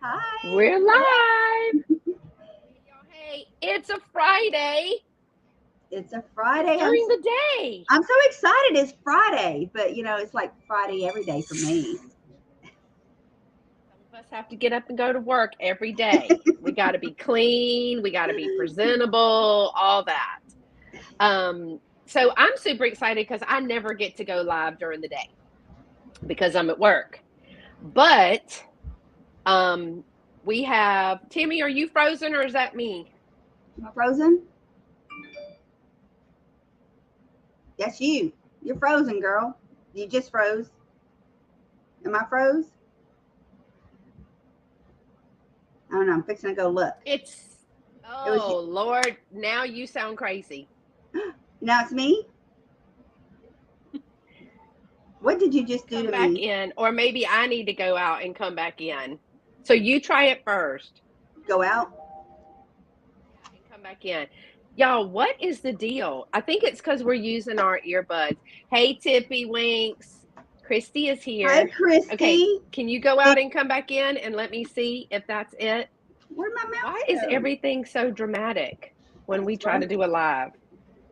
Hi. We're live. Hey, it's a Friday. It's a It's Friday. during the day. I'm so excited. It's Friday, but it's like Friday every day for me. Some of us have to get up and go to work every day. We got to be clean. We got to be presentable, all that. So I'm super excited because I never get to go live during the day because I'm at work. But we have Tammy. Are you frozen or is that me? Am I frozen? That's you. You're frozen, girl. You just froze. Am I froze? I don't know. I'm fixing to go look. It's It was. oh Lord. Now you sound crazy. Now it's me. What did you just do Come to back me? in, or maybe I need to go out and come back in. So you try it first Go out. and come back in. Y'all, what is the deal? I think it's because we're using our earbuds. Hey, Tippy Winks. Christy is Hi, here. Okay, Christy. can you go Did, out and come back in and let me see if that's it? where'd my mouse Why is go? everything so dramatic when we That's try to right. do a live?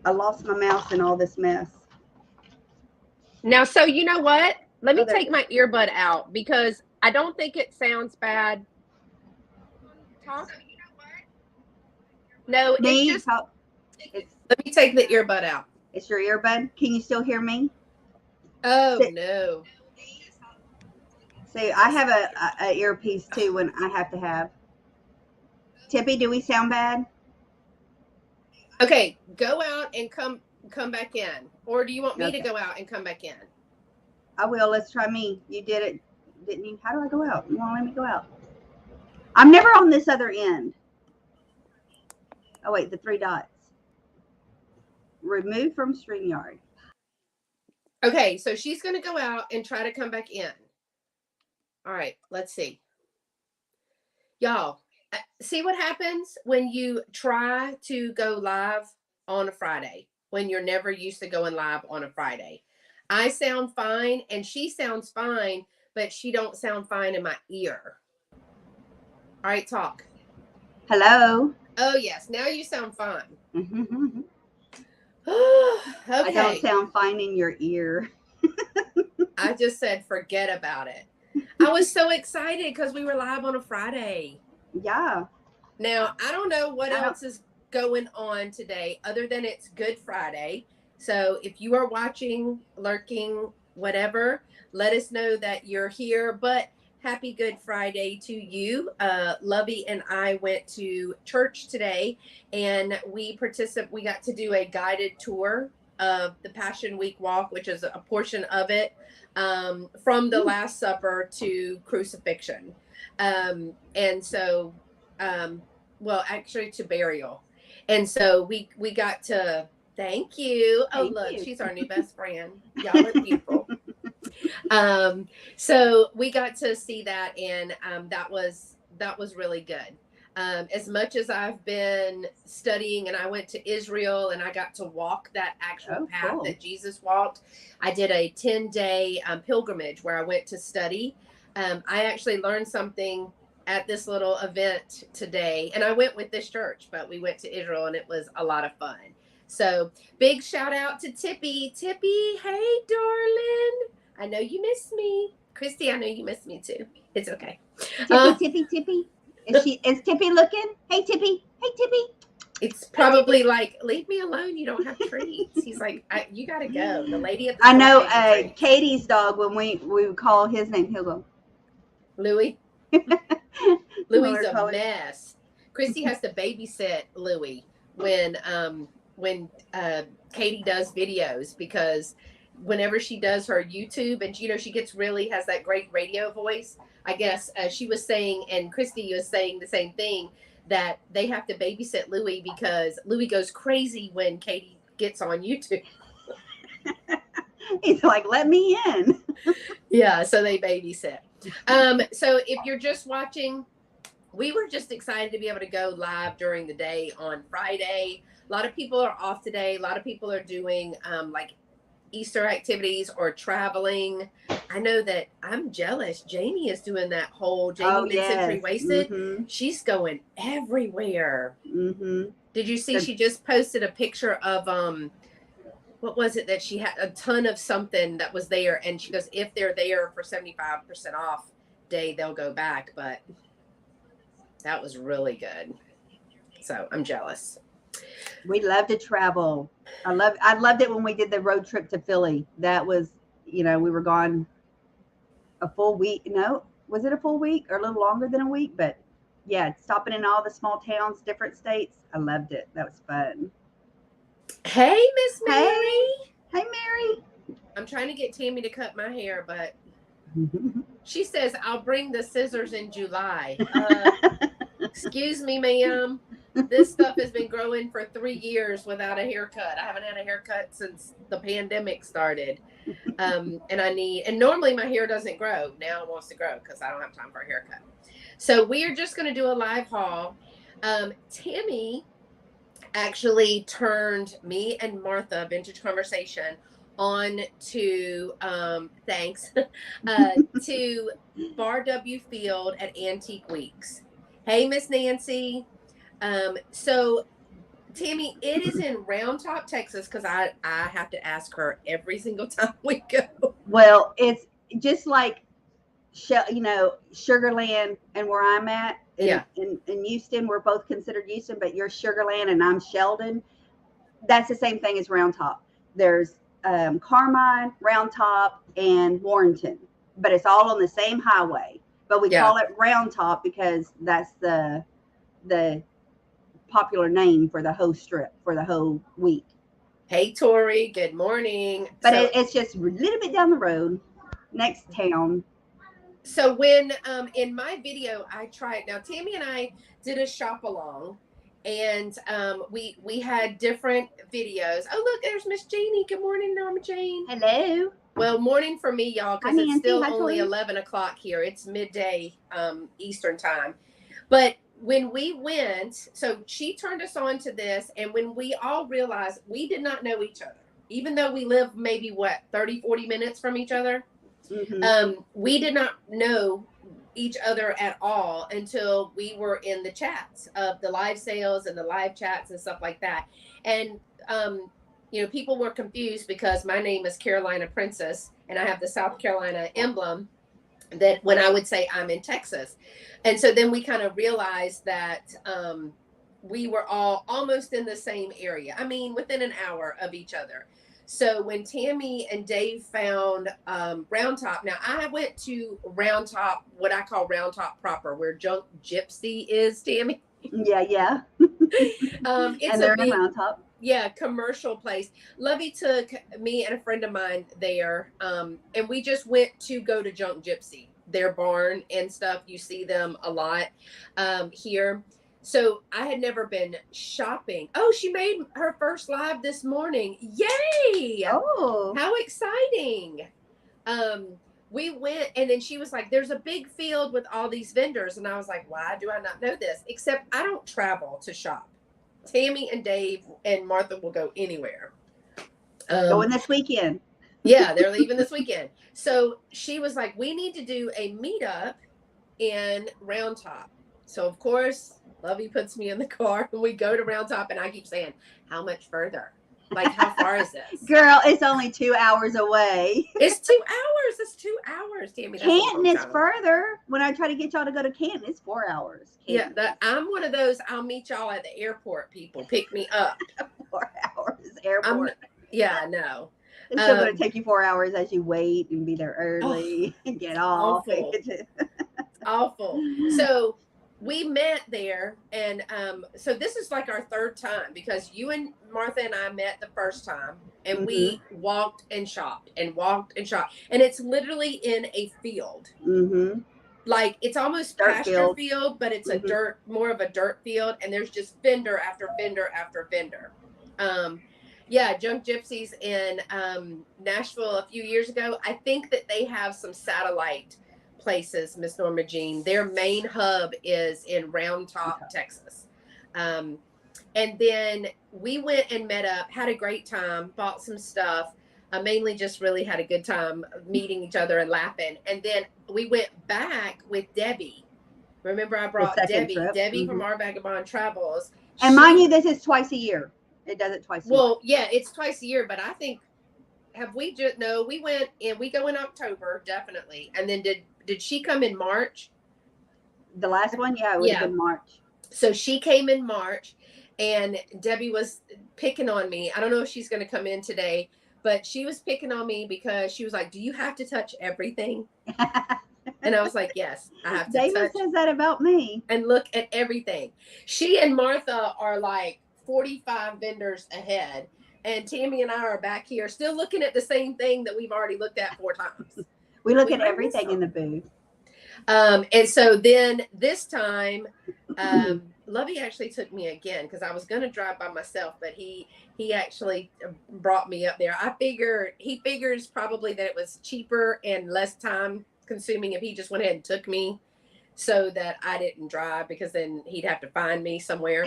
I lost my mouse in all this mess. Now, so you know what? Let Oh, me there it take is. my earbud out because I don't think it sounds bad. Talk. No, it's Me. just It's let me take the earbud out. it's your earbud. Can you still hear me? Oh Sit. no. See, I have a earpiece too when I have to have. Tippy, do we sound bad? Okay, go out and come back in. Or do you want me to Okay, go out and come back in? I will. Let's try me. You did it, didn't you? How do I go out? You won't let me go out. I'm never on this other end. Oh wait, the three dots. Remove from StreamYard. Okay, so she's gonna go out and try to come back in. All right, let's see. Y'all, see what happens when you try to go live on a Friday, when you're never used to going live on a Friday. I sound fine and she sounds fine, but she don't sound fine in my ear. All right, talk. Hello. Oh yes, now you sound fine. I don't Okay. sound fine in your ear. I just said forget about it. I was so excited because we were live on a Friday. Yeah. Now, I don't know what I don't. else is going on today other than it's Good Friday. So if you are watching, lurking, whatever, let us know that you're here. But happy Good Friday to you. Lovey and I went to church today and we got to do a guided tour of the Passion Week walk, which is a portion of it, from the Last Supper to crucifixion. And so um, well, actually to burial. And so we got to thank you. Oh, Thank look, you. she's our new best friend. Y'all are beautiful. Um, so we got to see that, and that was really good. As much as I've been studying, and I went to Israel, and I got to walk that actual Oh, path cool. that Jesus walked. I did a 10-day pilgrimage where I went to study. I actually learned something at this little event today, and I went with this church, but we went to Israel, and it was a lot of fun. So big shout out to Tippy. Tippy, hey darling. I know you miss me. Christy, I know you miss me too. It's okay. Tippy, Tippy, Tippy. Is Tippy looking? Hey, Tippy. Hey, Tippy. It's Hey, probably Tippy. like, leave me alone. You don't have treats. He's like, you got to go. The lady at the I store know gave me treats. Katie's dog, when we would call his name, he'll go. Louie. When Louie's we're a calling. mess. Christy has to babysit Louie when Katie does videos because whenever she does her YouTube and she gets really has that great radio voice. I guess she was saying, and Christy was saying the same thing, that they have to babysit Louie because Louie goes crazy when Katie gets on YouTube. He's like, let me in. Yeah, so they babysit. So if you're just watching, we were just excited to be able to go live during the day on Friday. A lot of people are off today. A lot of people are doing like Easter activities or traveling. I know that I'm jealous. Jamie is doing that whole Jamie Mid-Century yes. Wasted. She's going everywhere. Mm-hmm. Did you see she just posted a picture of what was it that she had a ton of something that was there, and she goes, if they're there for 75% off day, they'll go back. But that was really good. So I'm jealous. We love to travel. I loved it when we did the road trip to Philly. That was, we were gone a full week. No, was it a full week or a little longer than a week? But yeah, stopping in all the small towns, different states. I loved it. That was fun. Hey, Miss Mary. Hey, Mary. I'm trying to get Tammy to cut my hair, but she says I'll bring the scissors in July. Excuse me, ma'am. This stuff has been growing for 3 years without a haircut. I haven't had a haircut since the pandemic started. And normally my hair doesn't grow. Now it wants to grow because I don't have time for a haircut. So we are just going to do a live haul. Tammy actually turned me and Martha vintage conversation on to thanks to Bar W Field at Antique Weeks. Hey, Miss Nancy. So Tammy, it is in Round Top, Texas, because I have to ask her every single time we go. Well, it's just like Sugarland and where I'm at. In Houston, we're both considered Houston, but you're Sugarland and I'm Sheldon. That's the same thing as Round Top. There's Carmine, Round Top, and Warrenton, but it's all on the same highway. But we call it Round Top because that's the popular name for the whole strip for the whole week. Hey, Tori, good morning. But it's just a little bit down the road, next town. So when in my video I tried, now Tammy and I did a shop along, and we had different videos. Oh, look, there's Miss Janie. Good morning, Norma Jane. Hello. Well, morning for me, y'all, because it's still only 11 o'clock here. It's midday Eastern time. But when we went, so she turned us on to this, and when we all realized we did not know each other, even though we live maybe 30, 40 minutes from each other. Mm-hmm. We did not know each other at all until we were in the chats of the live sales and the live chats and stuff like that. And, people were confused because my name is Carolina Princess and I have the South Carolina emblem that when I would say I'm in Texas. And so then we kind of realized that we were all almost in the same area. I mean, within an hour of each other. So when Tammy and Dave found Round Top, now I went to Round Top, what I call Round Top proper, where Junk Gypsy is, Tammy. Yeah. It's and they're in Round Top. Yeah, commercial place. Lovey took me and a friend of mine there, and we just went to go to Junk Gypsy, their barn and stuff. You see them a lot here. So I had never been shopping. Oh, she made her first live this morning. Yay! Oh, how exciting. We went, and then she was like, there's a big field with all these vendors. And I was like, why do I not know this? Except I don't travel to shop. Tammy and Dave and Martha will go anywhere. Going this weekend. Yeah, they're leaving this weekend. So she was like, we need to do a meetup in Round Top. So, of course, Lovey puts me in the car and we go to Round Top, and I keep saying, how much further? Like, how far is this? Girl, it's only 2 hours away. It's 2 hours. It's 2 hours, Tammy. Canton is further. When I try to get y'all to go to Canton, it's 4 hours. Canton. Yeah, I'm one of those, I'll meet y'all at the airport people. Pick me up. 4 hours airport. Yeah, I know. It's still going to take you 4 hours as you wait and be there early and get off. Awful. Awful. So we met there, and so this is like our third time, because you and Martha and I met the first time, and we walked and shopped, and it's literally in a field. Mm-hmm. Like, it's almost pasture field, but it's more of a dirt field, and there's just vendor after vendor after vendor. Yeah, Junk Gypsies in Nashville a few years ago. I think that they have some satellite places, Miss Norma Jean. Their main hub is in Round Top, Texas. And then we went and met up, had a great time, bought some stuff. mainly just really had a good time meeting each other and laughing. And then we went back with Debbie. Remember, I The brought second Debbie, trip. from Our Vagabond Travels. And mind you, this is twice a year. It does it twice a year. Well, yeah, it's twice a year, but I think, have we just, no, we went and we go in October, definitely. And then did she come in March? The last one, yeah, it would have been March. So she came in March, and Debbie was picking on me. I don't know if she's going to come in today, but she was picking on me because she was like, "Do you have to touch everything?" And I was like, "Yes, I have to David touch." says that about me. And look at everything. She and Martha are like 45 vendors ahead, and Tammy and I are back here still looking at the same thing that we've already looked at 4 times. We look at everything in the booth. And so then this time, Lovey actually took me again because I was going to drive by myself, but he actually brought me up there. He figures probably that it was cheaper and less time consuming if he just went ahead and took me so that I didn't drive, because then he'd have to find me somewhere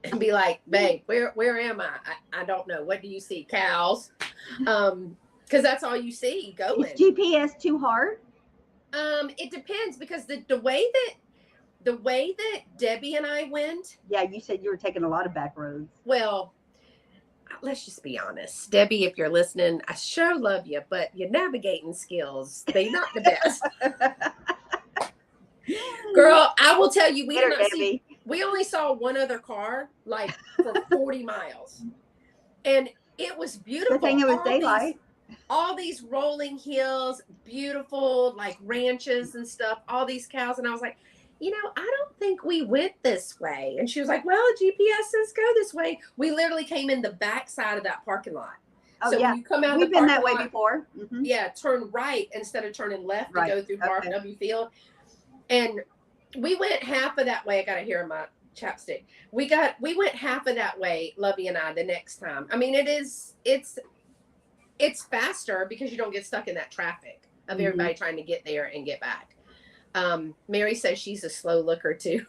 and be like, "Babe, where am I? I don't know. What do you see? Cows?" Because that's all you see going. Is GPS too hard? It depends, because the way that Debbie and I went. Yeah, you said you were taking a lot of back roads. Well, let's just be honest, Debbie, if you're listening, I sure love you, but your navigating skills, they're not the best. Girl, I will tell you, we only saw one other car like for 40 miles, and it was beautiful. Good thing it was daylight. All these rolling hills, beautiful like ranches and stuff, all these cows. And I was like, I don't think we went this way. And she was like, well, GPS says go this way. We literally came in the back side of that parking lot. Oh, so yeah. when you come out, we've been that way before. Mm-hmm. Yeah, turn right instead of turning left to go through Mark W. Field. And we went half of that way. I got it here in my chapstick. We went half of that way, Lovey and I, the next time. I mean, it's faster because you don't get stuck in that traffic of everybody trying to get there and get back. Mary says she's a slow looker too.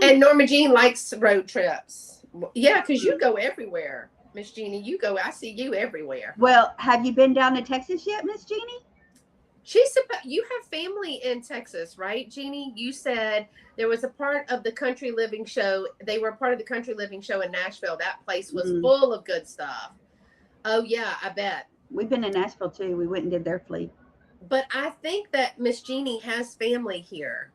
And Norma Jean likes road trips. Yeah, because you go everywhere. Miss Jeannie, I see you everywhere. Well, have you been down to Texas yet, Miss Jeannie? You have family in Texas, right, Jeannie? You said there was a part of the Country Living show. They were part of the Country Living show in Nashville. That place was full of good stuff. Oh, yeah, I bet. We've been in Nashville, too. We went and did their fleet. But I think that Miss Jeannie has family here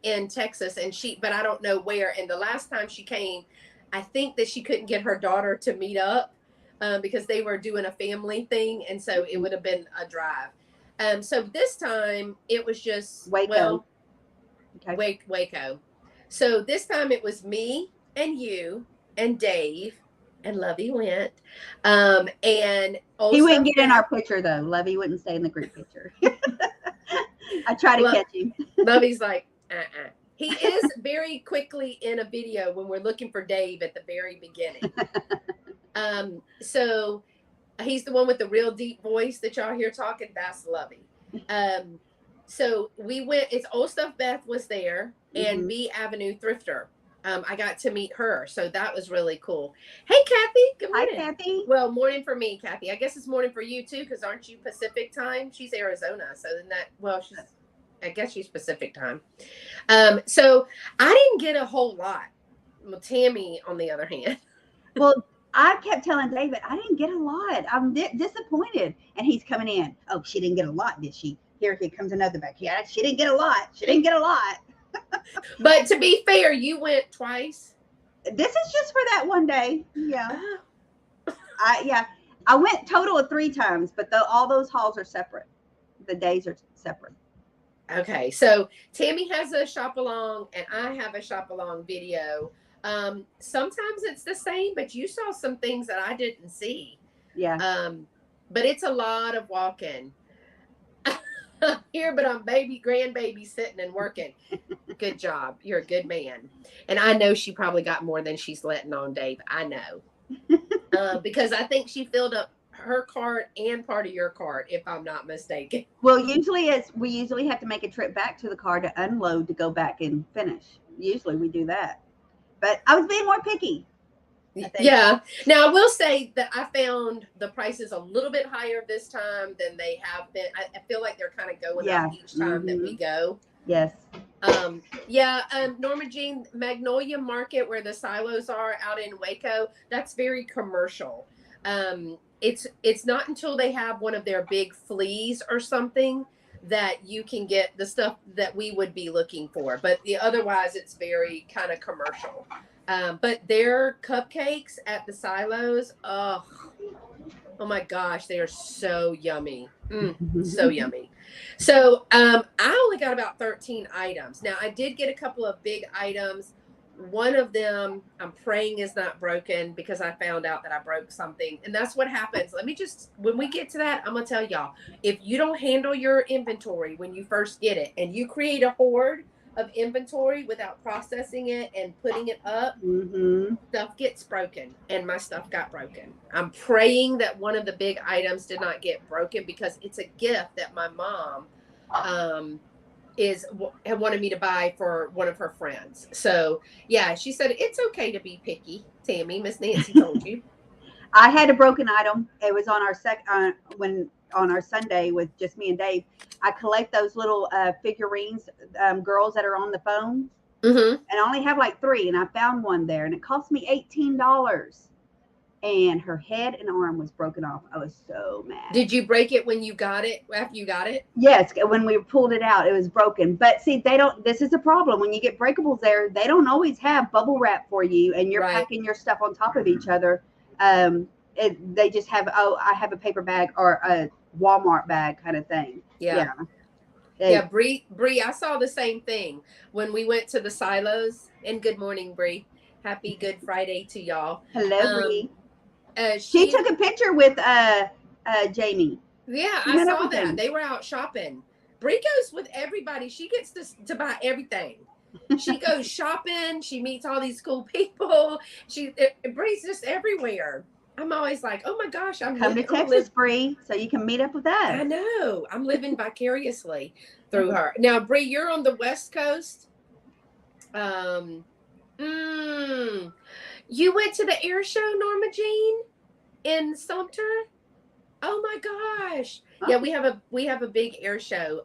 in Texas, but I don't know where. And the last time she came, I think that she couldn't get her daughter to meet up because they were doing a family thing. And so it would have been a drive. So this time it was just Waco. Waco. So this time it was me and you and Dave, and Lovey went. And also, he wouldn't get in our picture though. Lovey wouldn't stay in the group picture. I try to catch him. Lovey's like, He is very quickly in a video when we're looking for Dave at the very beginning. So he's the one with the real deep voice that y'all hear talking. That's Lovey. So we went, it's Old Stuff Beth was there and B Avenue Thrifter. I got to meet her. So that was really cool. Hey, Kathy. Good morning. Hi, Kathy. Well, morning for me, Kathy. I guess it's morning for you too, because aren't you Pacific time? She's Arizona. So then I guess she's Pacific time. So I didn't get a whole lot. Well, Tammy, on the other hand. Well, I kept telling David, I didn't get a lot. I'm disappointed. And he's coming in. Oh, she didn't get a lot, did she? Here comes another back. Yeah, she didn't get a lot. She didn't get a lot. But to be fair, you went twice. This is just for that one day. Yeah. I went total of 3 times, but all those hauls are separate. The days are separate. Okay, so Tammy has a shop along and I have a shop along video. Sometimes it's the same, but you saw some things that I didn't see. Yeah. But it's a lot of walking. Here, but I'm grandbaby sitting and working. Good job. You're a good man. And I know she probably got more than she's letting on, Dave. I know. Because I think she filled up her cart and part of your cart, if I'm not mistaken. Well, we usually have to make a trip back to the car to unload to go back and finish. Usually we do that. But I was being more picky. I think. Yeah. Now I will say that I found the prices a little bit higher this time than they have been. I feel like they're kind of going up each time that we go. Yes. Norma Jean, Magnolia Market, where the silos are out in Waco, that's very commercial. It's not until they have one of their big fleas or something that you can get the stuff that we would be looking for. But otherwise, it's very kind of commercial. But their cupcakes at the silos, oh my gosh, they are so yummy. So yummy. So I only got about 13 items. Now I did get a couple of big items. One of them I'm praying is not broken because I found out that I broke something. And that's what happens. When we get to that, I'm going to tell y'all, if you don't handle your inventory when you first get it and you create a hoard of inventory without processing it and putting it up, stuff gets broken, and my stuff got broken. I'm praying that one of the big items did not get broken because it's a gift that my mom had wanted me to buy for one of her friends. So yeah, she said it's okay to be picky. Tammy, Miss Nancy told you. I had a broken item. It was on our on our Sunday with just me and Dave. I collect those little figurines, girls that are on the phone, and I only have like 3. And I found one there, and it cost me $18. And her head and arm was broken off. I was so mad. Did you break it when you got it? After you got it? Yes, when we pulled it out, it was broken. But see, they don't. This is a problem when you get breakables there. They don't always have bubble wrap for you, and you're packing your stuff on top of each other. They just have, I have a paper bag or a Walmart bag kind of thing. Yeah. Bree, I saw the same thing when we went to the silos. And good morning, Bree. Happy Good Friday to y'all. Hello, Bree. She took a picture with Jamie. Yeah, I saw that. They were out shopping. Bree goes with everybody. She gets to buy everything. She goes shopping. She meets all these cool people. Bree's just everywhere. I'm always like, oh my gosh, come to Texas, Bree, so you can meet up with us. I know. I'm living vicariously through her. Now, Bree, you're on the West Coast. You went to the air show, Norma Jean, in Sumter. Oh my gosh! Oh. Yeah, we have a big air show,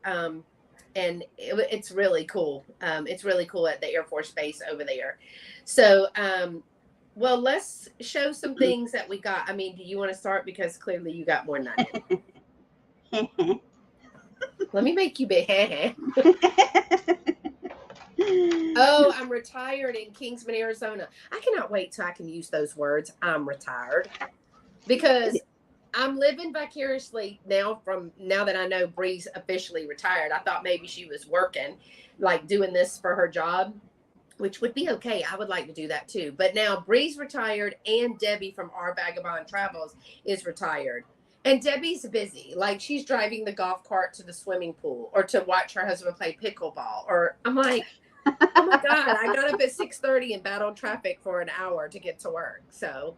and it's really cool. It's really cool at the Air Force Base over there. So, well, let's show some things that we got. I mean, do you want to start because clearly you got more than I did. Let me make you big. Oh, I'm retired in Kingsman, Arizona. I cannot wait till I can use those words. I'm retired because I'm living vicariously now that I know Bree's officially retired. I thought maybe she was working, like doing this for her job, which would be okay. I would like to do that too. But now Bree's retired and Debbie from Our Vagabond Travels is retired. And Debbie's busy. Like she's driving the golf cart to the swimming pool or to watch her husband play pickleball. Or I'm like, oh my God, I got up at 6:30 and battled traffic for an hour to get to work. So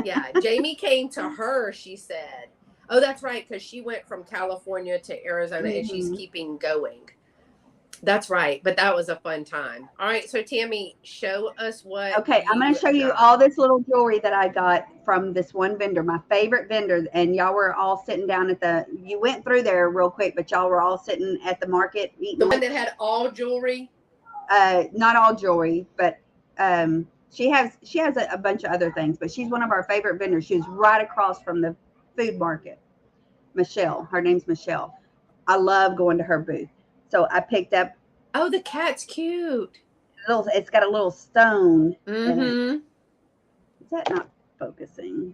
yeah, Jamie came to her, she said. Oh, that's right, because she went from California to Arizona and she's keeping going. That's right, but that was a fun time. All right, so Tammy, show us what. Okay, I'm going to show you all this little jewelry that I got from this one vendor, my favorite vendor, and y'all were all sitting down you went through there real quick, but y'all were all sitting at the market eating. The one that had all jewelry? Not all jewelry, but she has a bunch of other things, but she's one of our favorite vendors. She was right across from the food market. Michelle, her name's Michelle. I love going to her booth. So I picked up. Oh, the cat's cute. It's got a little stone. In it. Is that not focusing?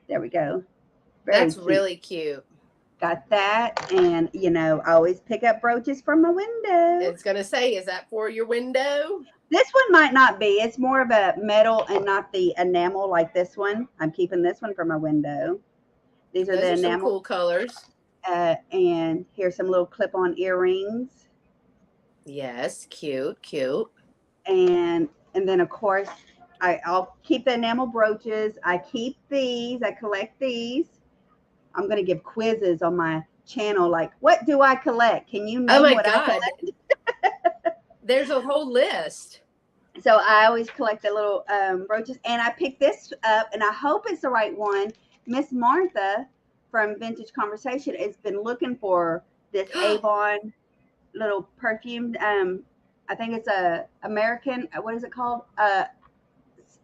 There we go. That's really cute. Got that, and I always pick up brooches from my window. It's gonna say, is that for your window? This one might not be. It's more of a metal and not the enamel like this one. I'm keeping this one for my window. These are the enamel. Some cool colors. And here's some little clip-on earrings. Yes, cute. And then of course I'll keep the enamel brooches. I keep these. I collect these. I'm gonna give quizzes on my channel. Like, what do I collect? Can you name what I collect? There's a whole list. So I always collect the little brooches, and I picked this up, and I hope it's the right one. Miss Martha from Vintage Conversation has been looking for this Avon little perfume. I think it's a American. What is it called?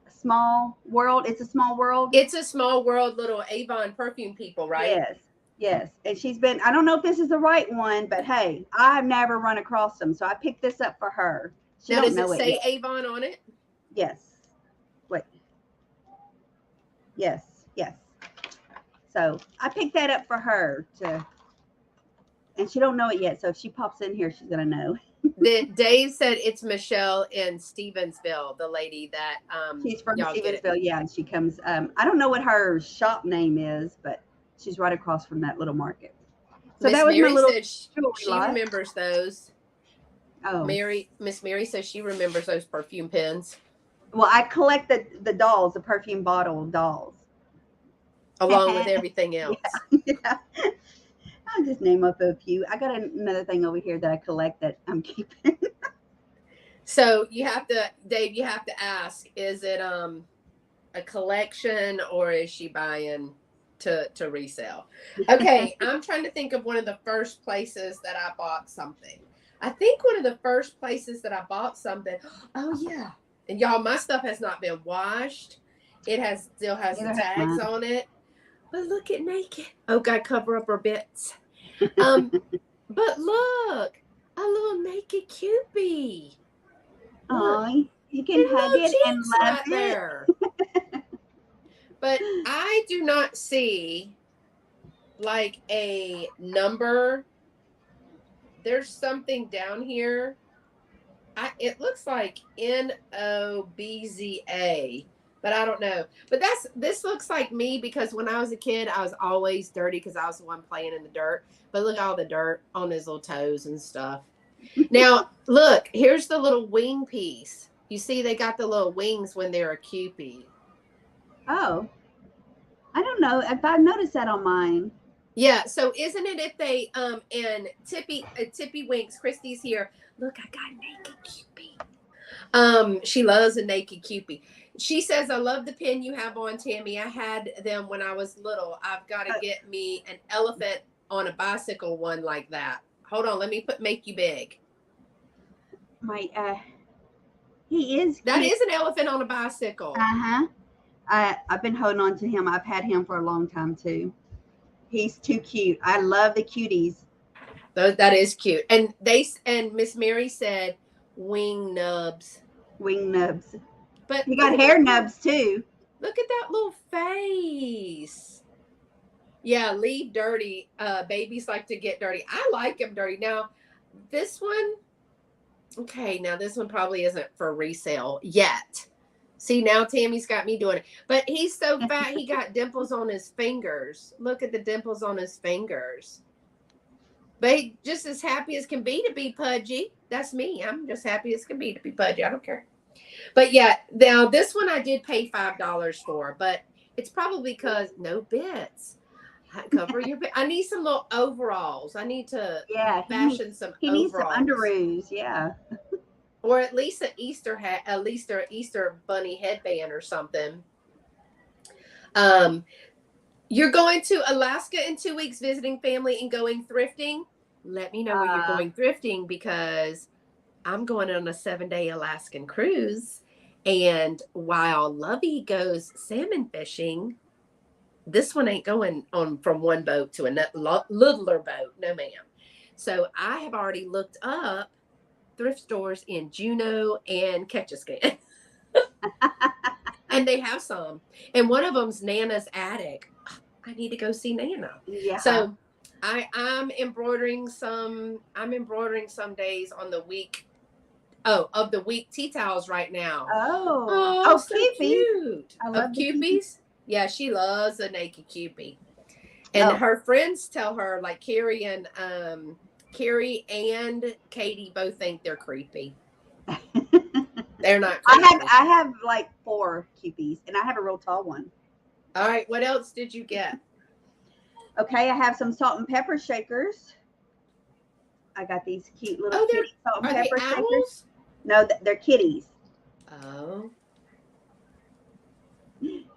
Small World. It's a Small World. It's a Small World, little Avon perfume people, right? Yes. Yes. And she's been, I don't know if this is the right one, but hey, I've never run across them. So I picked this up for her. She Now, don't does know it say yet. Avon on it? Yes. Wait. Yes. Yes. So I picked that up for her and she don't know it yet. So if she pops in here, she's going to know. Dave said it's Michelle in Stevensville, the lady that She's from y'all get it. Stevensville. Yeah. And she comes, I don't know what her shop name is, but she's right across from that little market. So Miss that was Mary my little said she remembers those. Oh. Miss Mary says she remembers those perfume pens. Well, I collect the dolls, the perfume bottle dolls. Along with everything else. Yeah. I'll just name up a few. I got another thing over here that I collect that I'm keeping. So you have to, Dave, you have to ask, is it a collection or is she buying to resell? Okay, I'm trying to think of one of the first places that I bought something. I think one of the first places that I bought something. Oh yeah. And y'all, my stuff has not been washed. It still has the tags on it. But look at naked. Oh, God, cover up her bits. But look, a little naked Cupid. Oh, you can hug it and love right it. There. But I do not see like a number. There's something down here. It looks like NOBZA, but I don't know. But this looks like me because when I was a kid, I was always dirty because I was the one playing in the dirt. But look at all the dirt on his little toes and stuff. Now, look, here's the little wing piece. You see they got the little wings when they're a Cupid. Oh, I don't know if I've noticed that on mine. Yeah, so isn't it if they and Tippy winks, Christy's here. Look, I got a naked Cupid. She loves a naked Cupid. She says, I love the pin you have on, Tammy. I had them when I was little. I've got to get me an elephant on a bicycle one like that. Hold on, let me make you big. He is cute. That is an elephant on a bicycle. Uh-huh. I've been holding on to him. I've had him for a long time too. He's too cute. I love the cuties. That is cute. And Miss Mary said wing nubs. Wing nubs. But he got hair nubs too. Look at that little face. Yeah, leave dirty. Babies like to get dirty. I like them dirty. Now, this one, okay, now this one probably isn't for resale yet. See, now Tammy's got me doing it. But he's so fat, he got dimples on his fingers. Look at the dimples on his fingers. But he's just as happy as can be to be pudgy. That's me. I'm just happy as can be to be pudgy. I don't care. But yeah, now this one I did pay $5 for, but it's probably because no bits. Cover your bit. I need some little overalls. I need to fashion some overalls. He needs some underoos, yeah. Or at least an Easter hat, at least an Easter bunny headband or something. You're going to Alaska in 2 weeks visiting family and going thrifting. Let me know where you're going thrifting because I'm going on a 7-day Alaskan cruise. And while Lovey goes salmon fishing, this one ain't going on from one boat to another littler boat. No, ma'am. So I have already looked up thrift stores in Juneau and Ketchikan. And they have some. And one of them's Nana's Attic. I need to go see Nana. Yeah. So I'm embroidering some days on the week. Oh, of the week tea towels right now. Oh, so cute. I love Cupies. Yeah, she loves a naked Cupid. And her friends tell her, like Carrie and Katie both think they're creepy. They're not creepy. I have like 4 Cupies, and I have a real tall one. All right, what else did you get? Okay, I have some salt and pepper shakers. I got these cute little kitty salt and pepper shakers. No, they're kitties. Oh.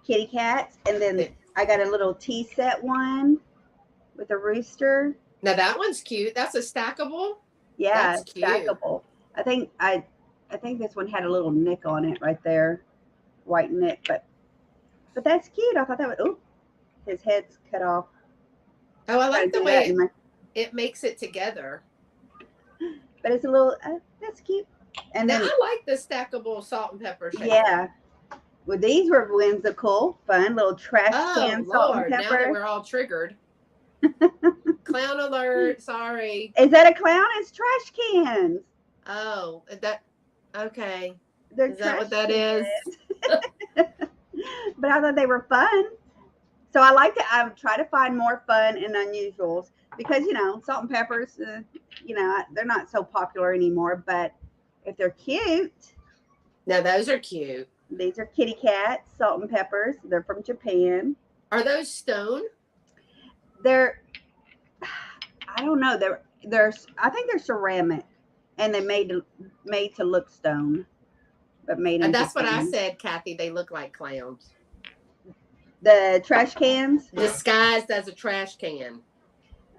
Kitty cats. And then I got a little tea set one with a rooster. Now that one's cute. That's a stackable. Yeah, That's cute. stackable. I think this one had a little nick on it right there, white nick, but that's cute. I thought that would. Oh, his head's cut off. Oh, I like the way it makes it together. But it's a little. That's cute. And then I like the stackable salt and pepper shaker. Yeah. Well, these were whimsical, fun little trash can salt and pepper. Now that we're all triggered. Clown alert! Sorry. Is that a clown? It's trash cans. Oh, okay. Is that what that is? But I thought they were fun. So I try to find more fun and unusuals because, salt and peppers, they're not so popular anymore. But if they're cute. Now, those are cute. These are kitty cats, salt and peppers. They're from Japan. Are those stone? I don't know. I think they're ceramic and they're made to look stone. But made in And that's Japan. what I said, Kathy. They look like clowns. The trash cans? Disguised as a trash can.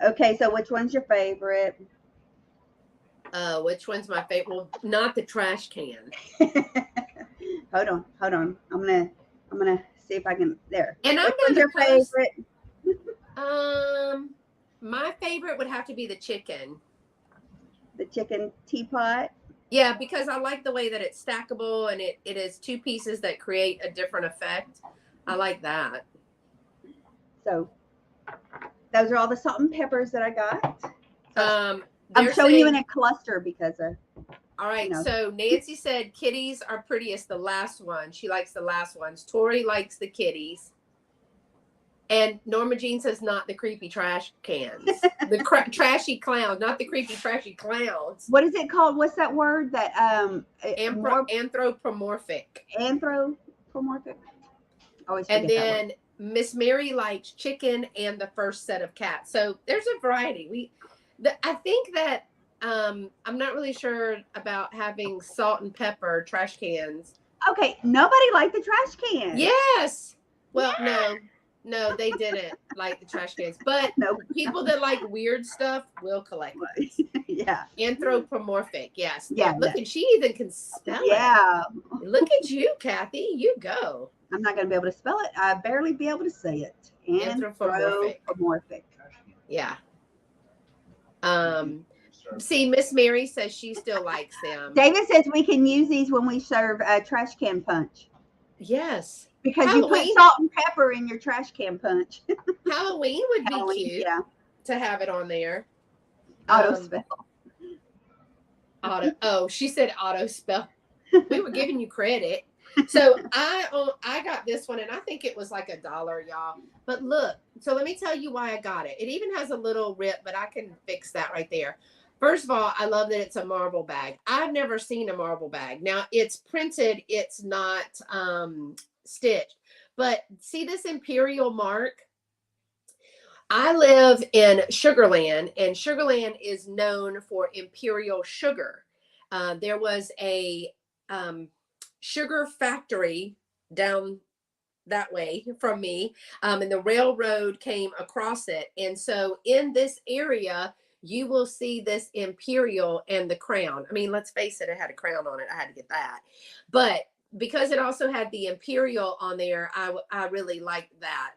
Okay, so which one's your favorite? Which one's my favorite? Well, not the trash can. Hold on. I'm gonna see if I can there. And which one's your favorite? My favorite would have to be the chicken. The chicken teapot? Yeah, because I like the way that it's stackable and it is two pieces that create a different effect. I like that. So those are all the salt and peppers that I got. So, I'm showing you in a cluster because all right. So Nancy said kitties are prettiest. The last one. She likes the last ones. Tori likes the kitties. And Norma Jean says not the creepy trash cans. The trashy clowns, not the creepy trashy clowns. What is it called? What's that word? That anthropomorphic. Anthropomorphic. And then Miss Mary likes chicken and the first set of cats. So there's a variety. I think that I'm not really sure about having salt and pepper trash cans. Okay, nobody liked the trash cans. Yes. Well, no, they didn't like the trash cans. But people that like weird stuff will collect those. Yeah. Anthropomorphic. Yes. Yeah. Look, and she even can spell it. Yeah. Look at you, Kathy. You go. I'm not going to be able to spell it. I barely be able to say it. Anthropomorphic. Yeah. See, Miss Mary says she still likes them. David says we can use these when we serve trash can punch. Yes. Because Halloween, you put salt and pepper in your trash can punch. Halloween would be cute to have it on there. Auto spell. She said auto spell. We were giving you credit. So I got this one and I think it was like $1, y'all. But look, so let me tell you why I got it. It even has a little rip, but I can fix that right there. First of all, I love that it's a marble bag. I've never seen a marble bag. Now it's printed, it's not stitched. But see this imperial mark? I live in Sugarland, and Sugarland is known for imperial sugar. There was a sugar factory down that way from me, and the railroad came across it. And so in this area, you will see this imperial and the crown. I mean, let's face it, it had a crown on it. I had to get that. But because it also had the imperial on there, I really liked that.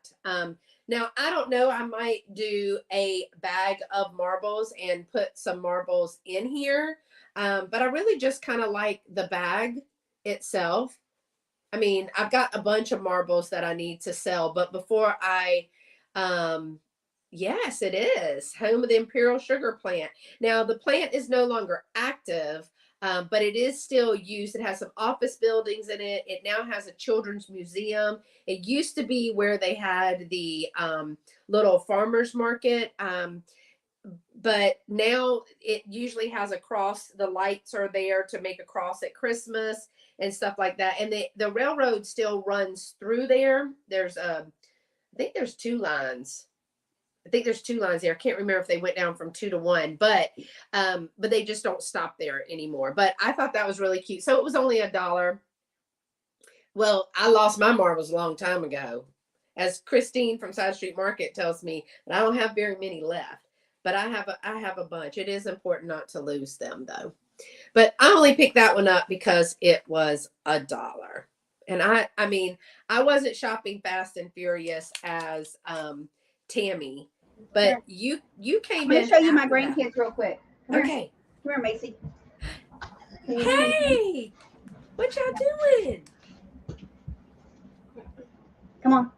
Now, I don't know, I might do a bag of marbles and put some marbles in here. But I really just kind of like the bag itself. I mean, I've got a bunch of marbles that I need to sell, but before yes, it is home of the Imperial Sugar Plant. Now, the plant is no longer active, but it is still used. It has some office buildings in it. It now has a children's museum. It used to be where they had the little farmers market, but now it usually has a cross. The lights are there to make a cross at Christmas and stuff like that. And the railroad still runs through there. I think there's 2 lines. I think there's 2 lines there. I can't remember if they went down from 2 to 1, but they just don't stop there anymore. But I thought that was really cute. So it was only $1. Well, I lost my marbles a long time ago. As Christine from Side Street Market tells me, and I don't have very many left, but I have a bunch. It is important not to lose them though. But I only picked that one up because it was $1. And I mean, I wasn't shopping fast and furious as Tammy, but you came I'm going in. to show you my after that. grandkids real quick. Come Okay. here. Come here, Macy. Hey, what y'all doing? Come on.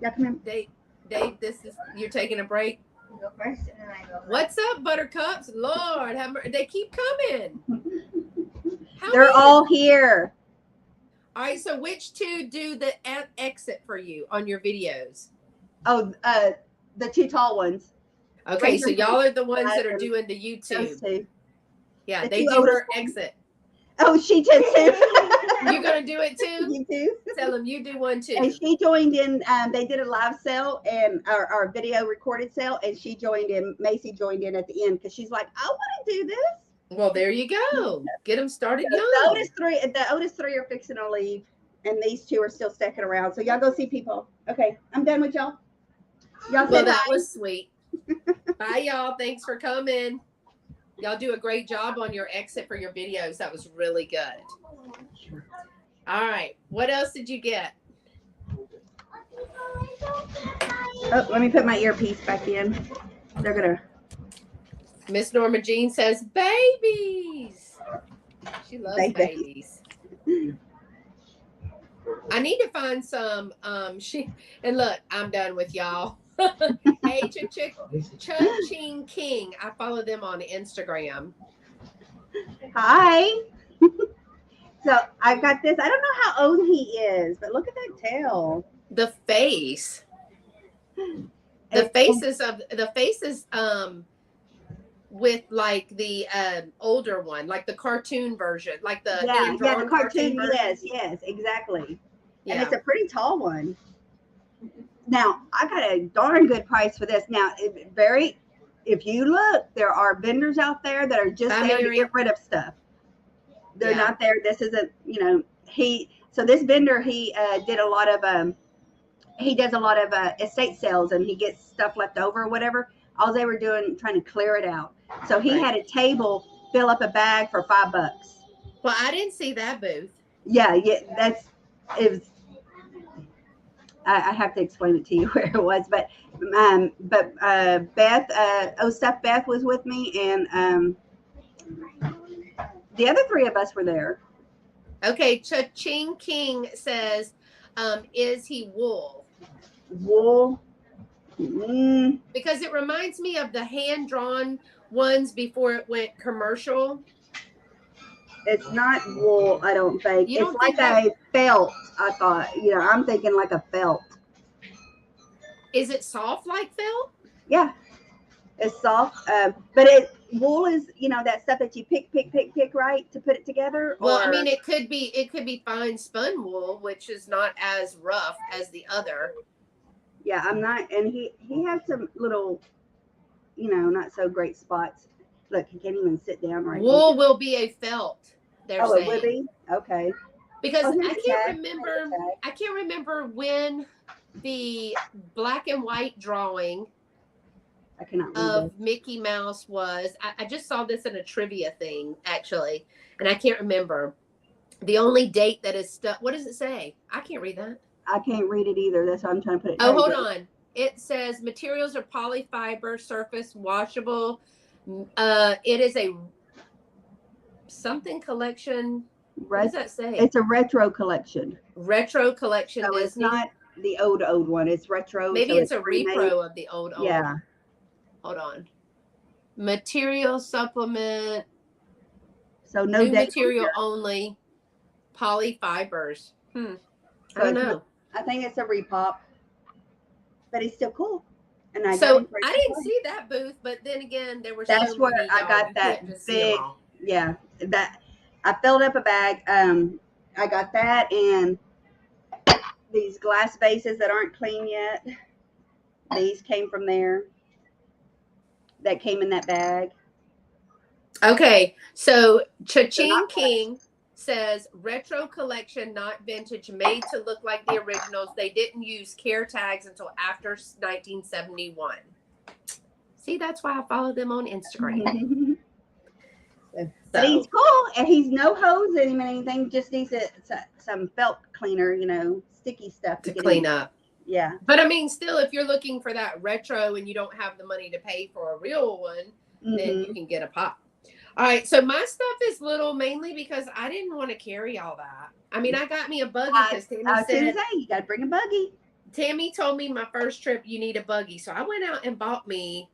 Yeah, come here. Dave, you're taking a break. You go first, and then I go. What's up, buttercups? Lord, they keep coming. They're all here. All right, so which two do the exit for you on your videos? Oh, the two tall ones. Okay, so y'all are the ones that are doing the YouTube. Those two. Yeah, they do her exit. Oh, she did too. You're gonna do it too? You too. Tell them you do one too. And she joined in. They did a live sale and our video recorded sale, and she joined in. Macy joined in at the end because she's like, I want to do this. Well, there you go. Get them started young. The Otis three are fixing to leave, and these two are still sticking around. So y'all go see people. Okay, I'm done with y'all. Well, that was sweet. Bye, y'all. Thanks for coming. Y'all do a great job on your exit for your videos. That was really good. All right. What else did you get? Oh, let me put my earpiece back in. They're gonna. Miss Norma Jean says, babies. She loves babies. I need to find some, and look, I'm done with y'all. Hey, Ching King. I follow them on Instagram. Hi. So I got this. I don't know how old he is, but look at that tail. The face. The faces with like the older one, like the cartoon version, like the the cartoon yes, exactly. Yeah. And it's a pretty tall one. Now I got a darn good price for this. Now if you look, there are vendors out there that are just there to get rid of stuff. They're not there. This isn't, so this vendor, he did a lot of he does a lot of estate sales, and he gets stuff left over or whatever. All they were doing, trying to clear it out. So he had a table fill up a bag for $5. Well, I didn't see that booth. Yeah, I have to explain it to you where it was, but Beth, Stuff Beth was with me, and the other three of us were there. Okay, Cha-Ching King says, is he wool? Wool? Because it reminds me of the hand-drawn ones before it went commercial. It's not wool, I don't think. It's like a felt, I thought. I'm thinking like a felt. Is it soft like felt? Yeah. It's soft. But wool is, that stuff that you pick, right, to put it together? Well, I mean, it could be fine spun wool, which is not as rough as the other. Yeah, I'm not, and he has some little, not so great spots. Look, he can't even sit down right now. Wool will be a felt. Saying. It would be? Okay. Because I can't remember when the black and white drawing of Mickey Mouse was. I just saw this in a trivia thing, actually, and I can't remember. The only date that is stuck. What does it say? I can't read that. I can't read it either. That's why I'm trying to put it. Oh, hold on. It says materials are polyfiber, surface washable. It is a something collection. What does that say? It's a retro collection. Retro collection. So Disney. It's not the old one. It's retro. Maybe it's a repro of the old. Yeah. Hold on. Material supplement. So no new material only. Polyfibers. I don't know. I think it's a repop, but it's still cool. And I didn't see that booth, but then again, there were. That's where I got that big. Yeah, that I filled up a bag. I got that and these glass vases that aren't clean yet. These came from there. That came in that bag. Okay, so Cha-Ching King says retro collection, not vintage, made to look like the originals. They didn't use care tags until after 1971. See, that's why I follow them on Instagram. But he's cool, and he's no hose in him or anything. Just needs some felt cleaner, sticky stuff to clean up. Yeah. But I mean, still, if you're looking for that retro and you don't have the money to pay for a real one, then you can get a pop. All right, so my stuff is little mainly because I didn't want to carry all that. I mean, I got me a buggy because Tammy said, you got to bring a buggy. Tammy told me my first trip, you need a buggy. So I went out and bought me,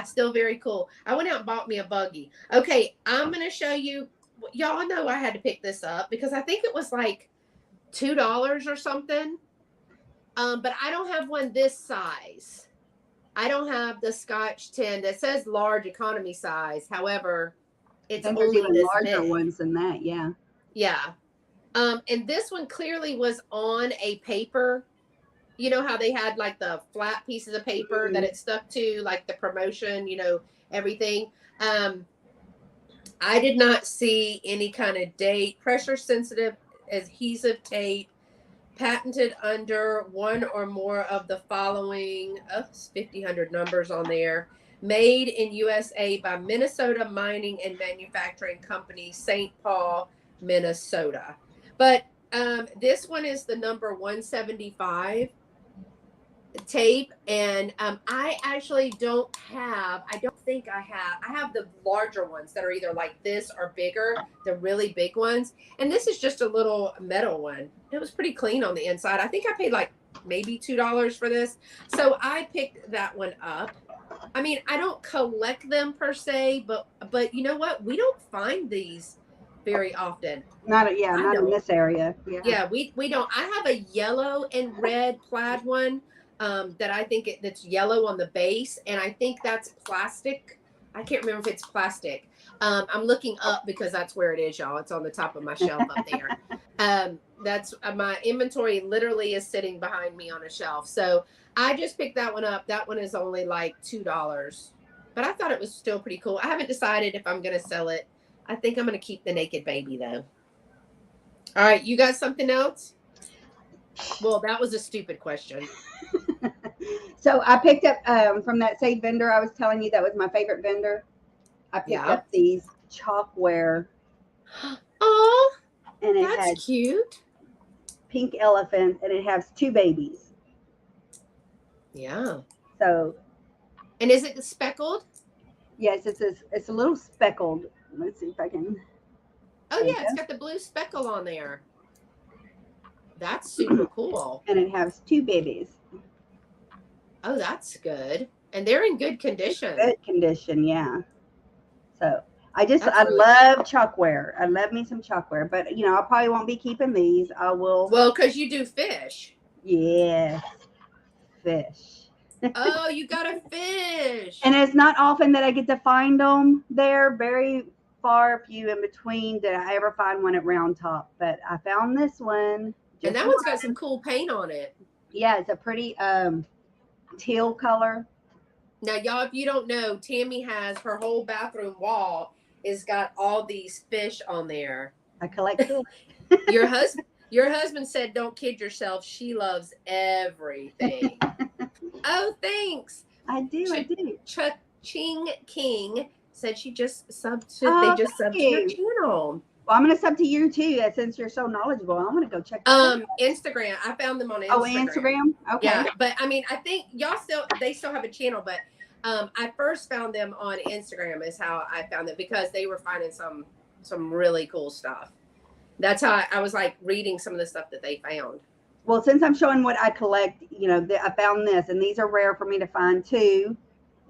still very cool. I went out and bought me a buggy. Okay, I'm going to show you. Y'all know I had to pick this up because I think it was like $2 or something. But I don't have one this size. I don't have the Scotch 10 that says large economy size. However, it's only even this larger big. ones than that. Yeah. Yeah. And this one clearly was on a paper. You know how they had like the flat pieces of paper that it stuck to, like the promotion, everything. I did not see any kind of date, pressure sensitive adhesive tape, patented under one or more of the following 5,000 numbers on there, made in USA by Minnesota Mining and Manufacturing Company, St. Paul, Minnesota. But this one is the number 175 tape, and I actually I have the larger ones that are either like this or bigger, the really big ones, and this is just a little metal one. It was pretty clean on the inside. I think I paid like maybe $2 for this, so I picked that one up. I mean, I don't collect them per se, but you know what, we don't find these very often. Not in this area. Yeah, we don't. I have a yellow and red plaid one that I think that's yellow on the base, and I think that's plastic. I can't remember if it's plastic. I'm looking up because that's where it is, y'all. It's on the top of my shelf up there. That's my inventory literally is sitting behind me on a shelf. So I just picked that one up. That one is only like $2, but I thought it was still pretty cool. I haven't decided if I'm going to sell it. I think I'm going to keep the naked baby though. All right, you got something else? Well, that was a stupid question. So I picked up from that same vendor I was telling you that was my favorite vendor. I picked up these chalkware. Oh, and that's cute. Pink elephant, and it has 2 babies. Yeah. So. And is it speckled? Yes, it's a little speckled. Let's see if I can. Oh yeah, it's got the blue speckle on there. That's super cool. And it has 2 babies. Oh, that's good. And they're in good condition. Good condition, yeah. So I love chalkware. I love me some chalkware, but I probably won't be keeping these. I will. Well, because you do fish. Yes, fish. Oh, you got a fish. And it's not often that I get to find them. They're very far few in between that I ever find one at Round Top. But I found this one. And that one's got some cool paint on it. Yeah, it's a pretty teal color. Now, y'all, if you don't know, Tammy has her whole bathroom wall has got all these fish on there. I collect fish. Your husband said, "Don't kid yourself. She loves everything." Oh, thanks. I do. Ching King said she just subbed to. They just subbed to your channel. Well, I'm going to sub to you too, since you're so knowledgeable. I'm going to go check them out. Instagram. I found them on Instagram. Oh, Instagram? Okay. Yeah, but I mean, I think they still have a channel, but I first found them on Instagram is how I found them because they were finding some really cool stuff. That's how I was like reading some of the stuff that they found. Well, since I'm showing what I collect, I found this, and these are rare for me to find too,